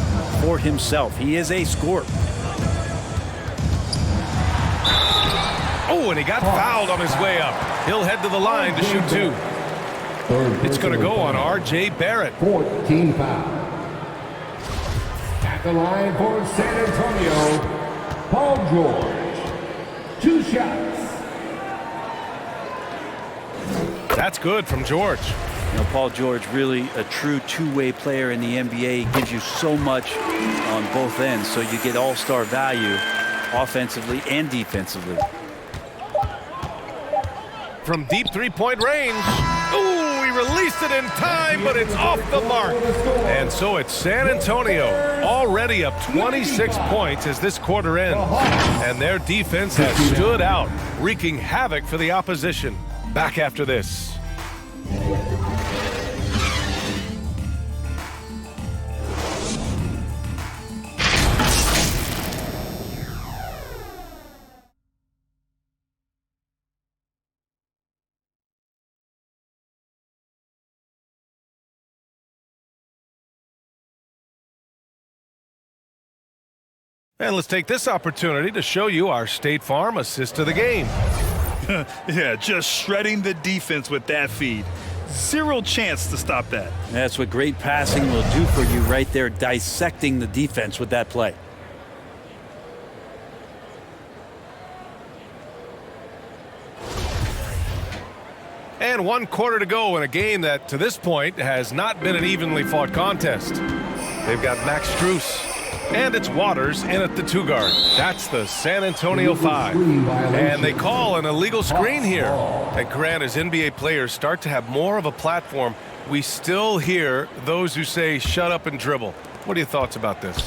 for himself. He is a scorer. Oh, and he got fouled on his way up. He'll head to the line to shoot 2. It's going to go on R.J. Barrett. 14 foul. At the line for San Antonio, Paul George. 2 shots. That's good from George. You know, Paul George, really a true two-way player in the NBA. He gives you so much on both ends, so you get all-star value offensively and defensively. From deep 3-point range. Ooh, he released it in time, but it's off the mark. And so it's San Antonio, already up 26 points as this quarter ends. And their defense has stood out, wreaking havoc for the opposition. Back after this. And let's take this opportunity to show you our State Farm assist of the game. Yeah, just shredding the defense with that feed. Zero chance to stop that. That's what great passing will do for you right there, dissecting the defense with that play. And 1 quarter to go in a game that, to this point, has not been an evenly fought contest. They've got Max Strus. And it's Waters in at the 2 guard. That's the San Antonio 5. And they call an illegal screen here. And Grant, as NBA players start to have more of a platform, we still hear those who say, shut up and dribble. What are your thoughts about this?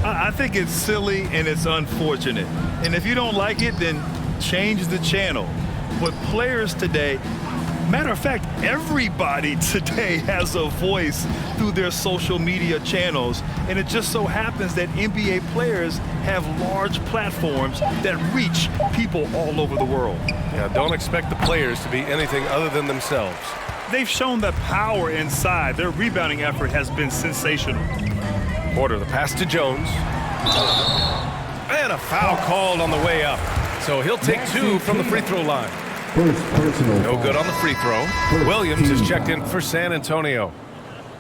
I think it's silly and it's unfortunate. And if you don't like it, then change the channel. But players today, matter of fact, everybody today has a voice through their social media channels. And it just so happens that NBA players have large platforms that reach people all over the world. Yeah, don't expect the players to be anything other than themselves. They've shown the power inside. Their rebounding effort has been sensational. Porter, the pass to Jones. And a foul called on the way up. So he'll take 2 from the free throw line. No good on the free throw. Williams is checked in for San Antonio.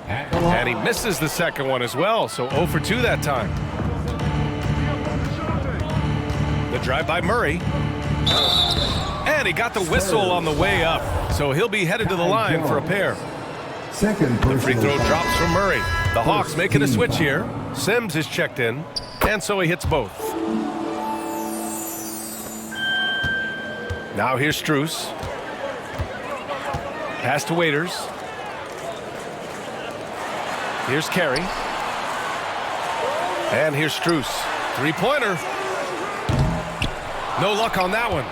And he misses the second one as well, so 0 for 2 that time. The drive by Murray. And he got the whistle on the way up, so he'll be headed to the line for a pair. The free throw drops from Murray. The Hawks making a switch here. Sims is checked in, and so he hits both. Now here's Strus. Pass to Waiters. Here's Carey. And here's Strus. Three-pointer. No luck on that one.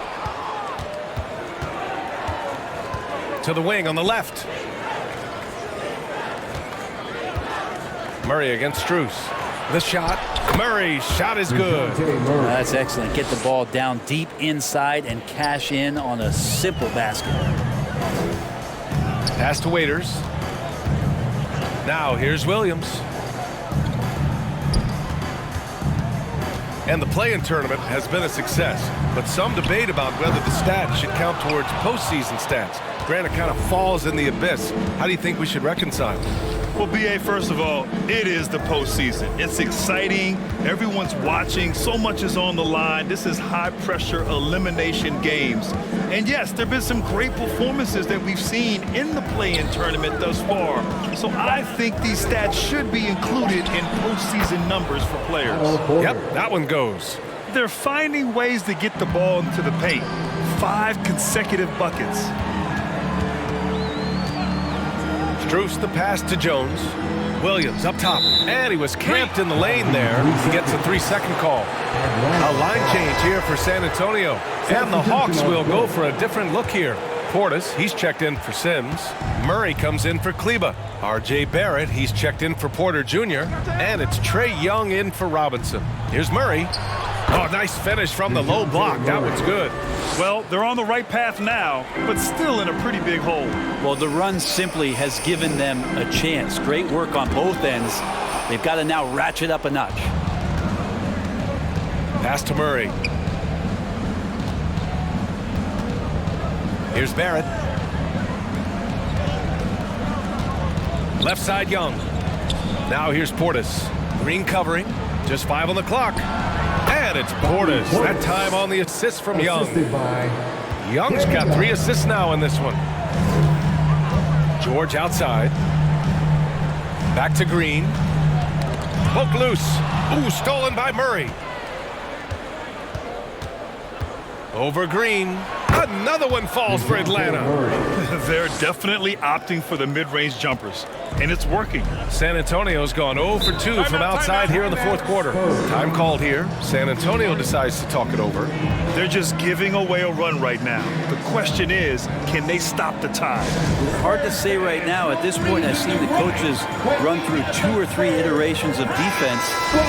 To the wing on the left. Murray against Strus. The shot. Murray's shot is good. That's excellent. Get the ball down deep inside and cash in on a simple basket. Pass to Waiters. Now here's Williams. And the play-in tournament has been a success, but some debate about whether the stats should count towards postseason stats. Grant, it kind of falls in the abyss. How do you think we should reconcile? Well, B.A., first of all, it is the postseason. It's exciting. Everyone's watching. So much is on the line. This is high-pressure elimination games. And, yes, there have been some great performances that we've seen in the play-in tournament thus far. So I think these stats should be included in postseason numbers for players. Yep, that one goes. They're finding ways to get the ball into the paint. 5 consecutive buckets. Strus the pass to Jones. Williams up top. And he was camped in the lane there. He gets a 3-second call. A line change here for San Antonio. And the Hawks will go for a different look here. Portis, he's checked in for Sims. Murray comes in for Kleba. R.J. Barrett, he's checked in for Porter Jr. And it's Trae Young in for Robinson. Here's Murray. Oh, nice finish from the low block. That one's good. Well, they're on the right path now, but still in a pretty big hole. Well, the run simply has given them a chance. Great work on both ends. They've got to now ratchet up a notch. Pass to Murray. Here's Barrett. Left side Young. Now here's Portis. Green covering. Just 5 on the clock. And it's Portis. That time on the assist from Young. Young's got 3 assists now in this one. George outside. Back to Green. Poke loose. Ooh, stolen by Murray. Over Green. Another one falls for Atlanta. They're definitely opting for the mid-range jumpers, and it's working. San Antonio's gone 0 for 2 from outside here in the fourth quarter. Time called here. San Antonio decides to talk it over. They're just giving away a run right now. The question is, can they stop the tide? Hard to say right now. At this point, I've seen the coaches run through 2 or 3 iterations of defense.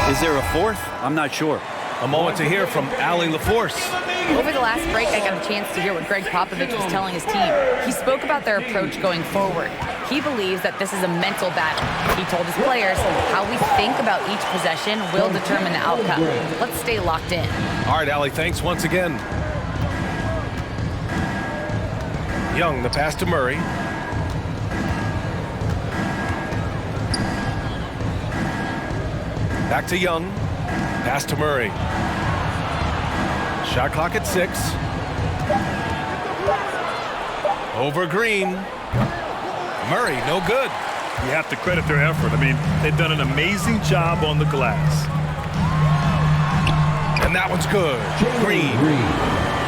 Is there a fourth? I'm not sure. A moment to hear from Allie LaForce. Over the last break, I got a chance to hear what Greg Popovich was telling his team. He spoke about their approach going forward. He believes that this is a mental battle. He told his players how we think about each possession will determine the outcome. Let's stay locked in. All right, Allie, thanks once again. Young, the pass to Murray. Back to Young. Pass to Murray. Shot clock at 6. Over Green. Murray, no good. You have to credit their effort. I mean, they've done an amazing job on the glass. And that one's good. Green.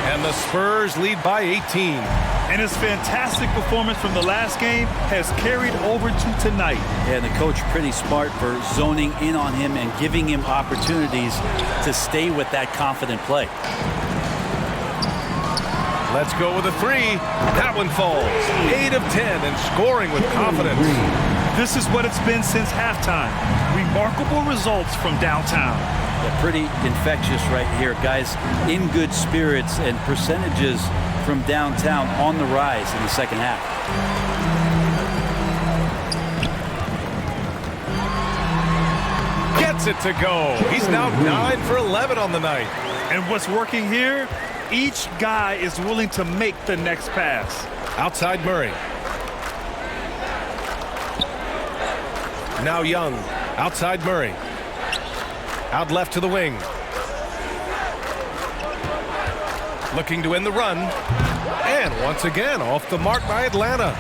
And the Spurs lead by 18. And his fantastic performance from the last game has carried over to tonight. Yeah, the coach pretty smart for zoning in on him and giving him opportunities to stay with that confident play. Let's go with a 3. That one falls. 8 of 10 and scoring with confidence. This is what it's been since halftime. Remarkable results from downtown. Yeah, pretty infectious right here. Guys in good spirits and percentages from downtown on the rise in the second half. Gets it to go. He's now 9 for 11 on the night. And what's working here, each guy is willing to make the next pass. Outside Murray. Now Young. Outside Murray. Out left to the wing. Looking to win the run. And once again, off the mark by Atlanta.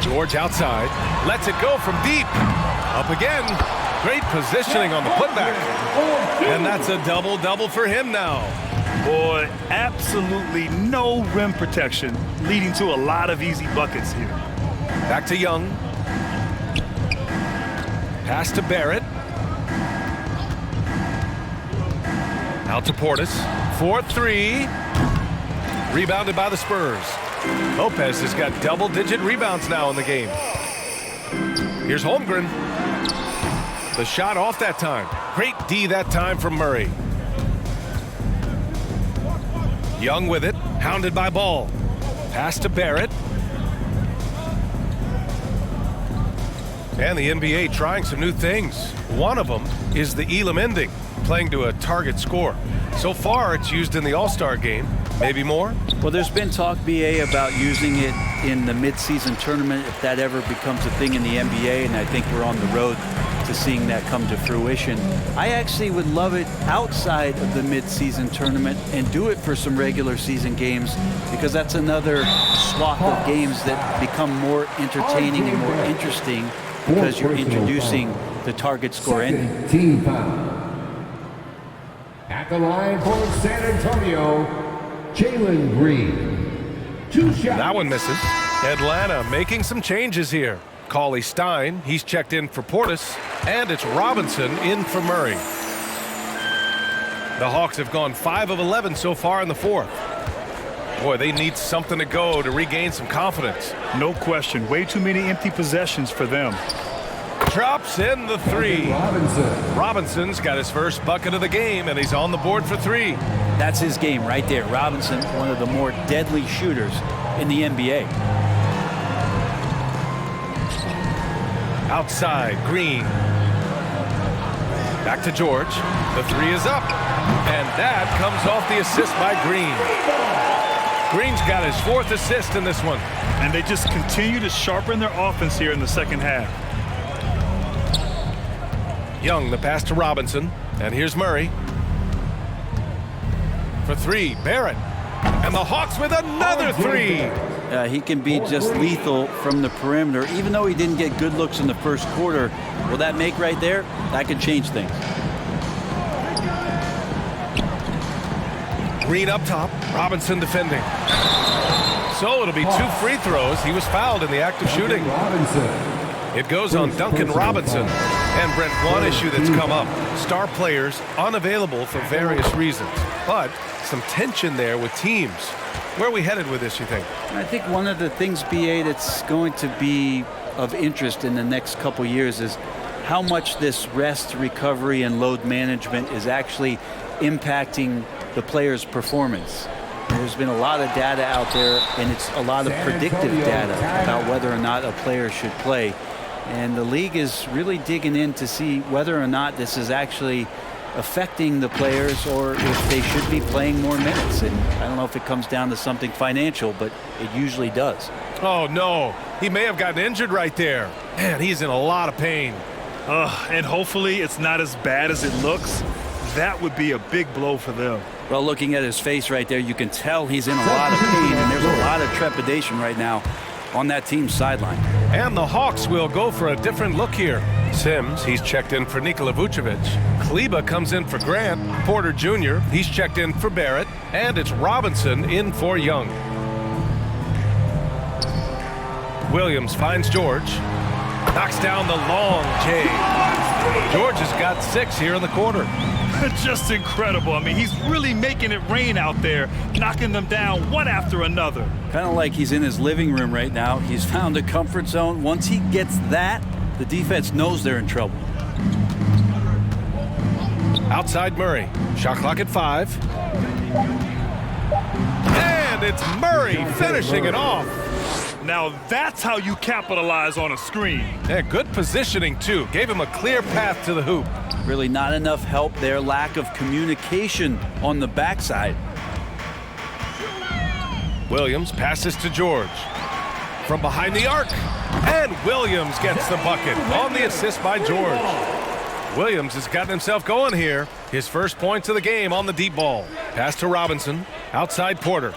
George outside. Lets it go from deep. Up again. Great positioning on the putback. And that's a double-double for him now. Boy, absolutely no rim protection, leading to a lot of easy buckets here. Back to Young. Pass to Barrett. Out to Portis. 4-3. Rebounded by the Spurs. Lopez has got double-digit rebounds now in the game. Here's Holmgren. The shot off that time. Great D that time from Murray. Young with it. Hounded by Ball. Pass to Barrett. And the NBA trying some new things. One of them is the Elam ending, playing to a target score. So far, it's used in the All-Star game. Maybe more? Well, there's been talk, BA, about using it in the midseason tournament if that ever becomes a thing in the NBA, and I think we're on the road to seeing that come to fruition. I actually would love it outside of the midseason tournament and do it for some regular season games, because that's another swath of games that become more entertaining and more interesting because you're introducing the target score ending. Team foul. At the line for San Antonio, Jalen Green. 2 shots. That one misses. Atlanta making some changes here. Cauley Stein, he's checked in for Portis, and it's Robinson in for Murray. The Hawks have gone 5 of 11 so far in the fourth. Boy, they need something to go to regain some confidence. No question. Way too many empty possessions for them. Drops in the 3. Robinson's got his first bucket of the game, and he's on the board for 3. That's his game right there. Robinson, one of the more deadly shooters in the NBA. Outside, Green. Back to George. The 3 is up. And that comes off the assist by Green. Green's got his 4th assist in this one. And they just continue to sharpen their offense here in the second half. Young, the pass to Robinson. And here's Murray. For 3, Barrett. And the Hawks with another 3. He can be just lethal from the perimeter. Even though he didn't get good looks in the first quarter, will that make right there? That could change things. Green up top. Robinson defending. So it'll be 2 free throws. He was fouled in the act of shooting. It goes on Duncan Robinson. And Brent, one issue that's come up. Star players unavailable for various reasons. But some tension there with teams. Where are we headed with this, you think? I think one of the things, BA, that's going to be of interest in the next couple years is how much this rest, recovery, and load management is actually impacting the player's performance. There's been a lot of data out there, and it's a lot of predictive data about whether or not a player should play. And the league is really digging in to see whether or not this is actually affecting the players or if they should be playing more minutes. And I don't know if it comes down to something financial, but it usually does. Oh, no. He may have gotten injured right there. Man, he's in a lot of pain. And hopefully it's not as bad as it looks. That would be a big blow for them. Well, looking at his face right there, you can tell he's in a lot of pain, and there's a lot of trepidation right now on that team's sideline. And the Hawks will go for a different look here. Sims, he's checked in for Nikola Vucevic. Kleba comes in for Grant. Porter Jr., he's checked in for Barrett. And it's Robinson in for Young. Williams finds George. Knocks down the long J. George has got 6 here in the quarter. Just incredible. I mean, he's really making it rain out there, knocking them down one after another. Kind of like he's in his living room right now. He's found a comfort zone. Once he gets that, the defense knows they're in trouble. Outside Murray. Shot clock at 5. And it's Murray finishing it off. Now that's how you capitalize on a screen. Yeah, good positioning, too. Gave him a clear path to the hoop. Really not enough help there. Lack of communication on the backside. Williams passes to George. From behind the arc. And Williams gets the bucket on the assist by George. Williams has gotten himself going here. His first points of the game on the deep ball. Pass to Robinson. Outside Porter.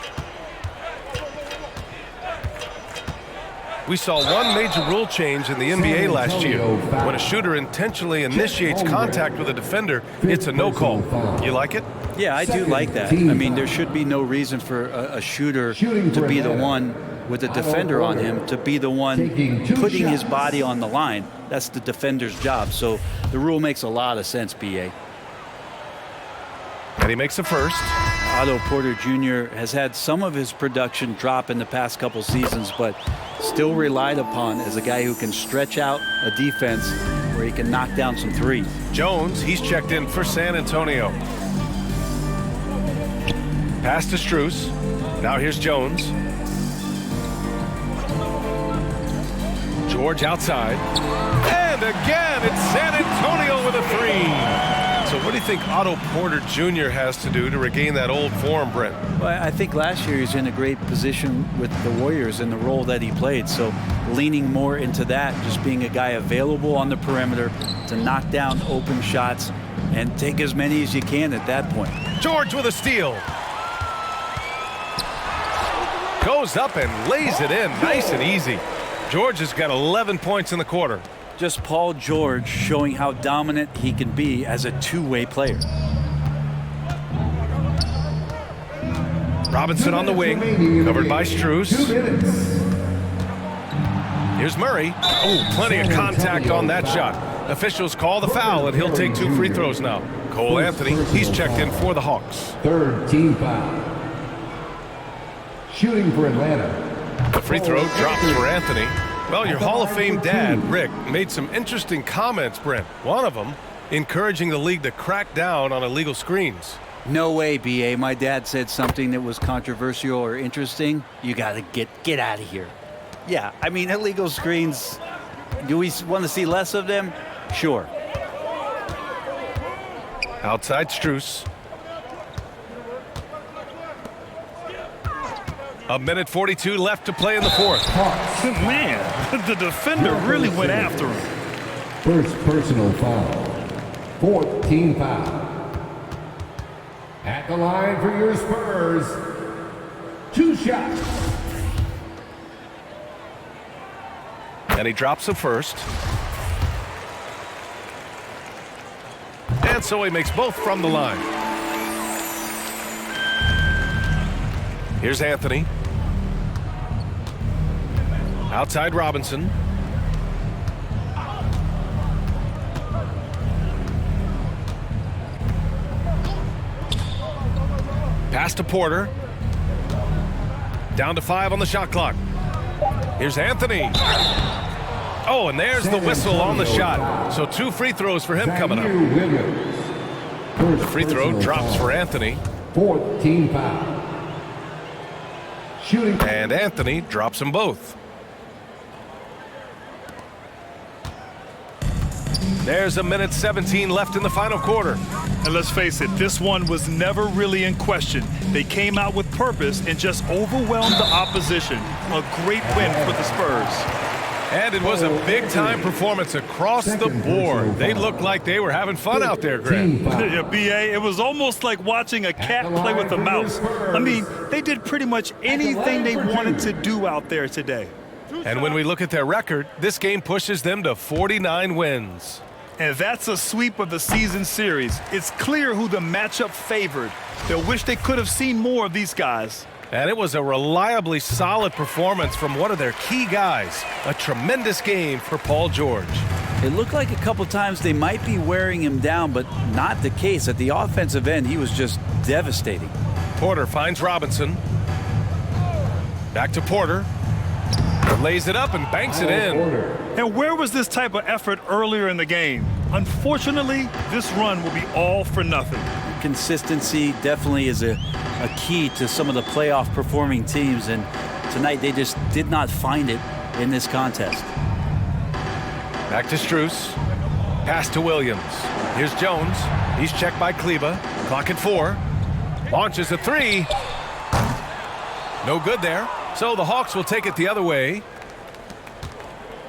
We saw one major rule change in the NBA last year. When a shooter intentionally initiates contact with a defender, it's a no call. You like it? Yeah, I do like that. I mean, there should be no reason for a shooter to be the one with a defender on him, to be the one putting his body on the line. That's the defender's job. So the rule makes a lot of sense, B.A. And he makes the first. Otto Porter Jr. has had some of his production drop in the past couple seasons, but still relied upon as a guy who can stretch out a defense where he can knock down some threes. Jones, he's checked in for San Antonio. Pass to Strus. Now here's Jones. George outside. And again, it's San Antonio with a three. So what do you think Otto Porter Jr. has to do to regain that old form, Brent? Well, I think last year he was in a great position with the Warriors in the role that he played. So leaning more into that, just being a guy available on the perimeter to knock down open shots and take as many as you can at that point. George with a steal. Goes up and lays it in nice and easy. George has got 11 points in the quarter. Just Paul George showing how dominant he can be as a two-way player. Robinson on the wing, covered by Strus. Here's Murray. Oh, plenty of contact on that shot. Officials call the foul, and he'll take 2 free throws now. Cole Anthony, he's checked in for the Hawks. Third team foul. Shooting for Atlanta. The free throw drops for Anthony. Well, your Hall of Fame dad, Rick, made some interesting comments, Brent. One of them encouraging the league to crack down on illegal screens. No way, B.A. My dad said something that was controversial or interesting. You got to get out of here. Yeah, I mean, illegal screens, do we want to see less of them? Sure. Outside Strus. A minute 42 left to play in the fourth. Man, the defender really went after him. First personal foul. Fourth team foul. At the line for your Spurs. 2 shots. And he drops the first. And so he makes both from the line. Here's Anthony. Outside Robinson. Pass to Porter. Down to 5 on the shot clock. Here's Anthony. Oh, and there's the whistle on the shot. So 2 free throws for him coming up. The free throw drops for Anthony. Fourth team foul. Shooting. And Anthony drops them both. There's a minute 17 left in the final quarter. And let's face it, this one was never really in question. They came out with purpose and just overwhelmed the opposition. A great win for the Spurs. And it was a big-time performance across the board. They looked like they were having fun out there, Grant. Yeah, B.A., it was almost like watching a cat play with a mouse. I mean, they did pretty much anything they wanted to do out there today. And when we look at their record, this game pushes them to 49 wins. And that's a sweep of the season series. It's clear who the matchup favored. They'll wish they could have seen more of these guys. And it was a reliably solid performance from one of their key guys. A tremendous game for Paul George. It looked like a couple times they might be wearing him down, but not the case. At the offensive end, he was just devastating. Porter finds Robinson. Back to Porter. Lays it up and banks it in. And where was this type of effort earlier in the game? Unfortunately, this run will be all for nothing. Consistency definitely is a key to some of the playoff performing teams, and Tonight, they just did not find it in this contest. Back to Strus. Pass to Williams. Here's Jones. He's checked by Kleba. Clock at 4. Launches a 3. No good there. So the Hawks will take it the other way.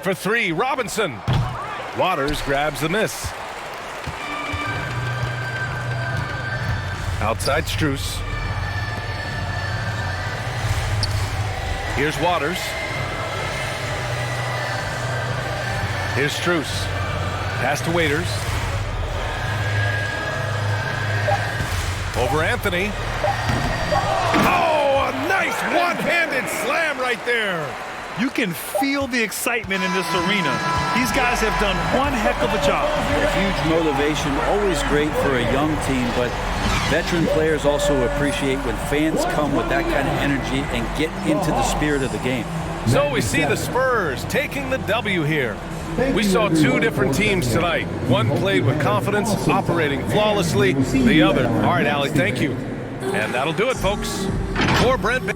For 3, Robinson. Waters grabs the miss. Outside Strus. Here's Waters. Here's Strus. Pass to Waiters. Over Anthony. Oh, a nice one-handed slam right there. You can feel the excitement in this arena. These guys have done one heck of a job. Huge motivation, always great for a young team, but veteran players also appreciate when fans come with that kind of energy and get into the spirit of the game. So we see the Spurs taking the W here. We saw 2 different teams tonight. One played with confidence, operating flawlessly. The other. All right, Allie, thank you. And that'll do it, folks. For Brent.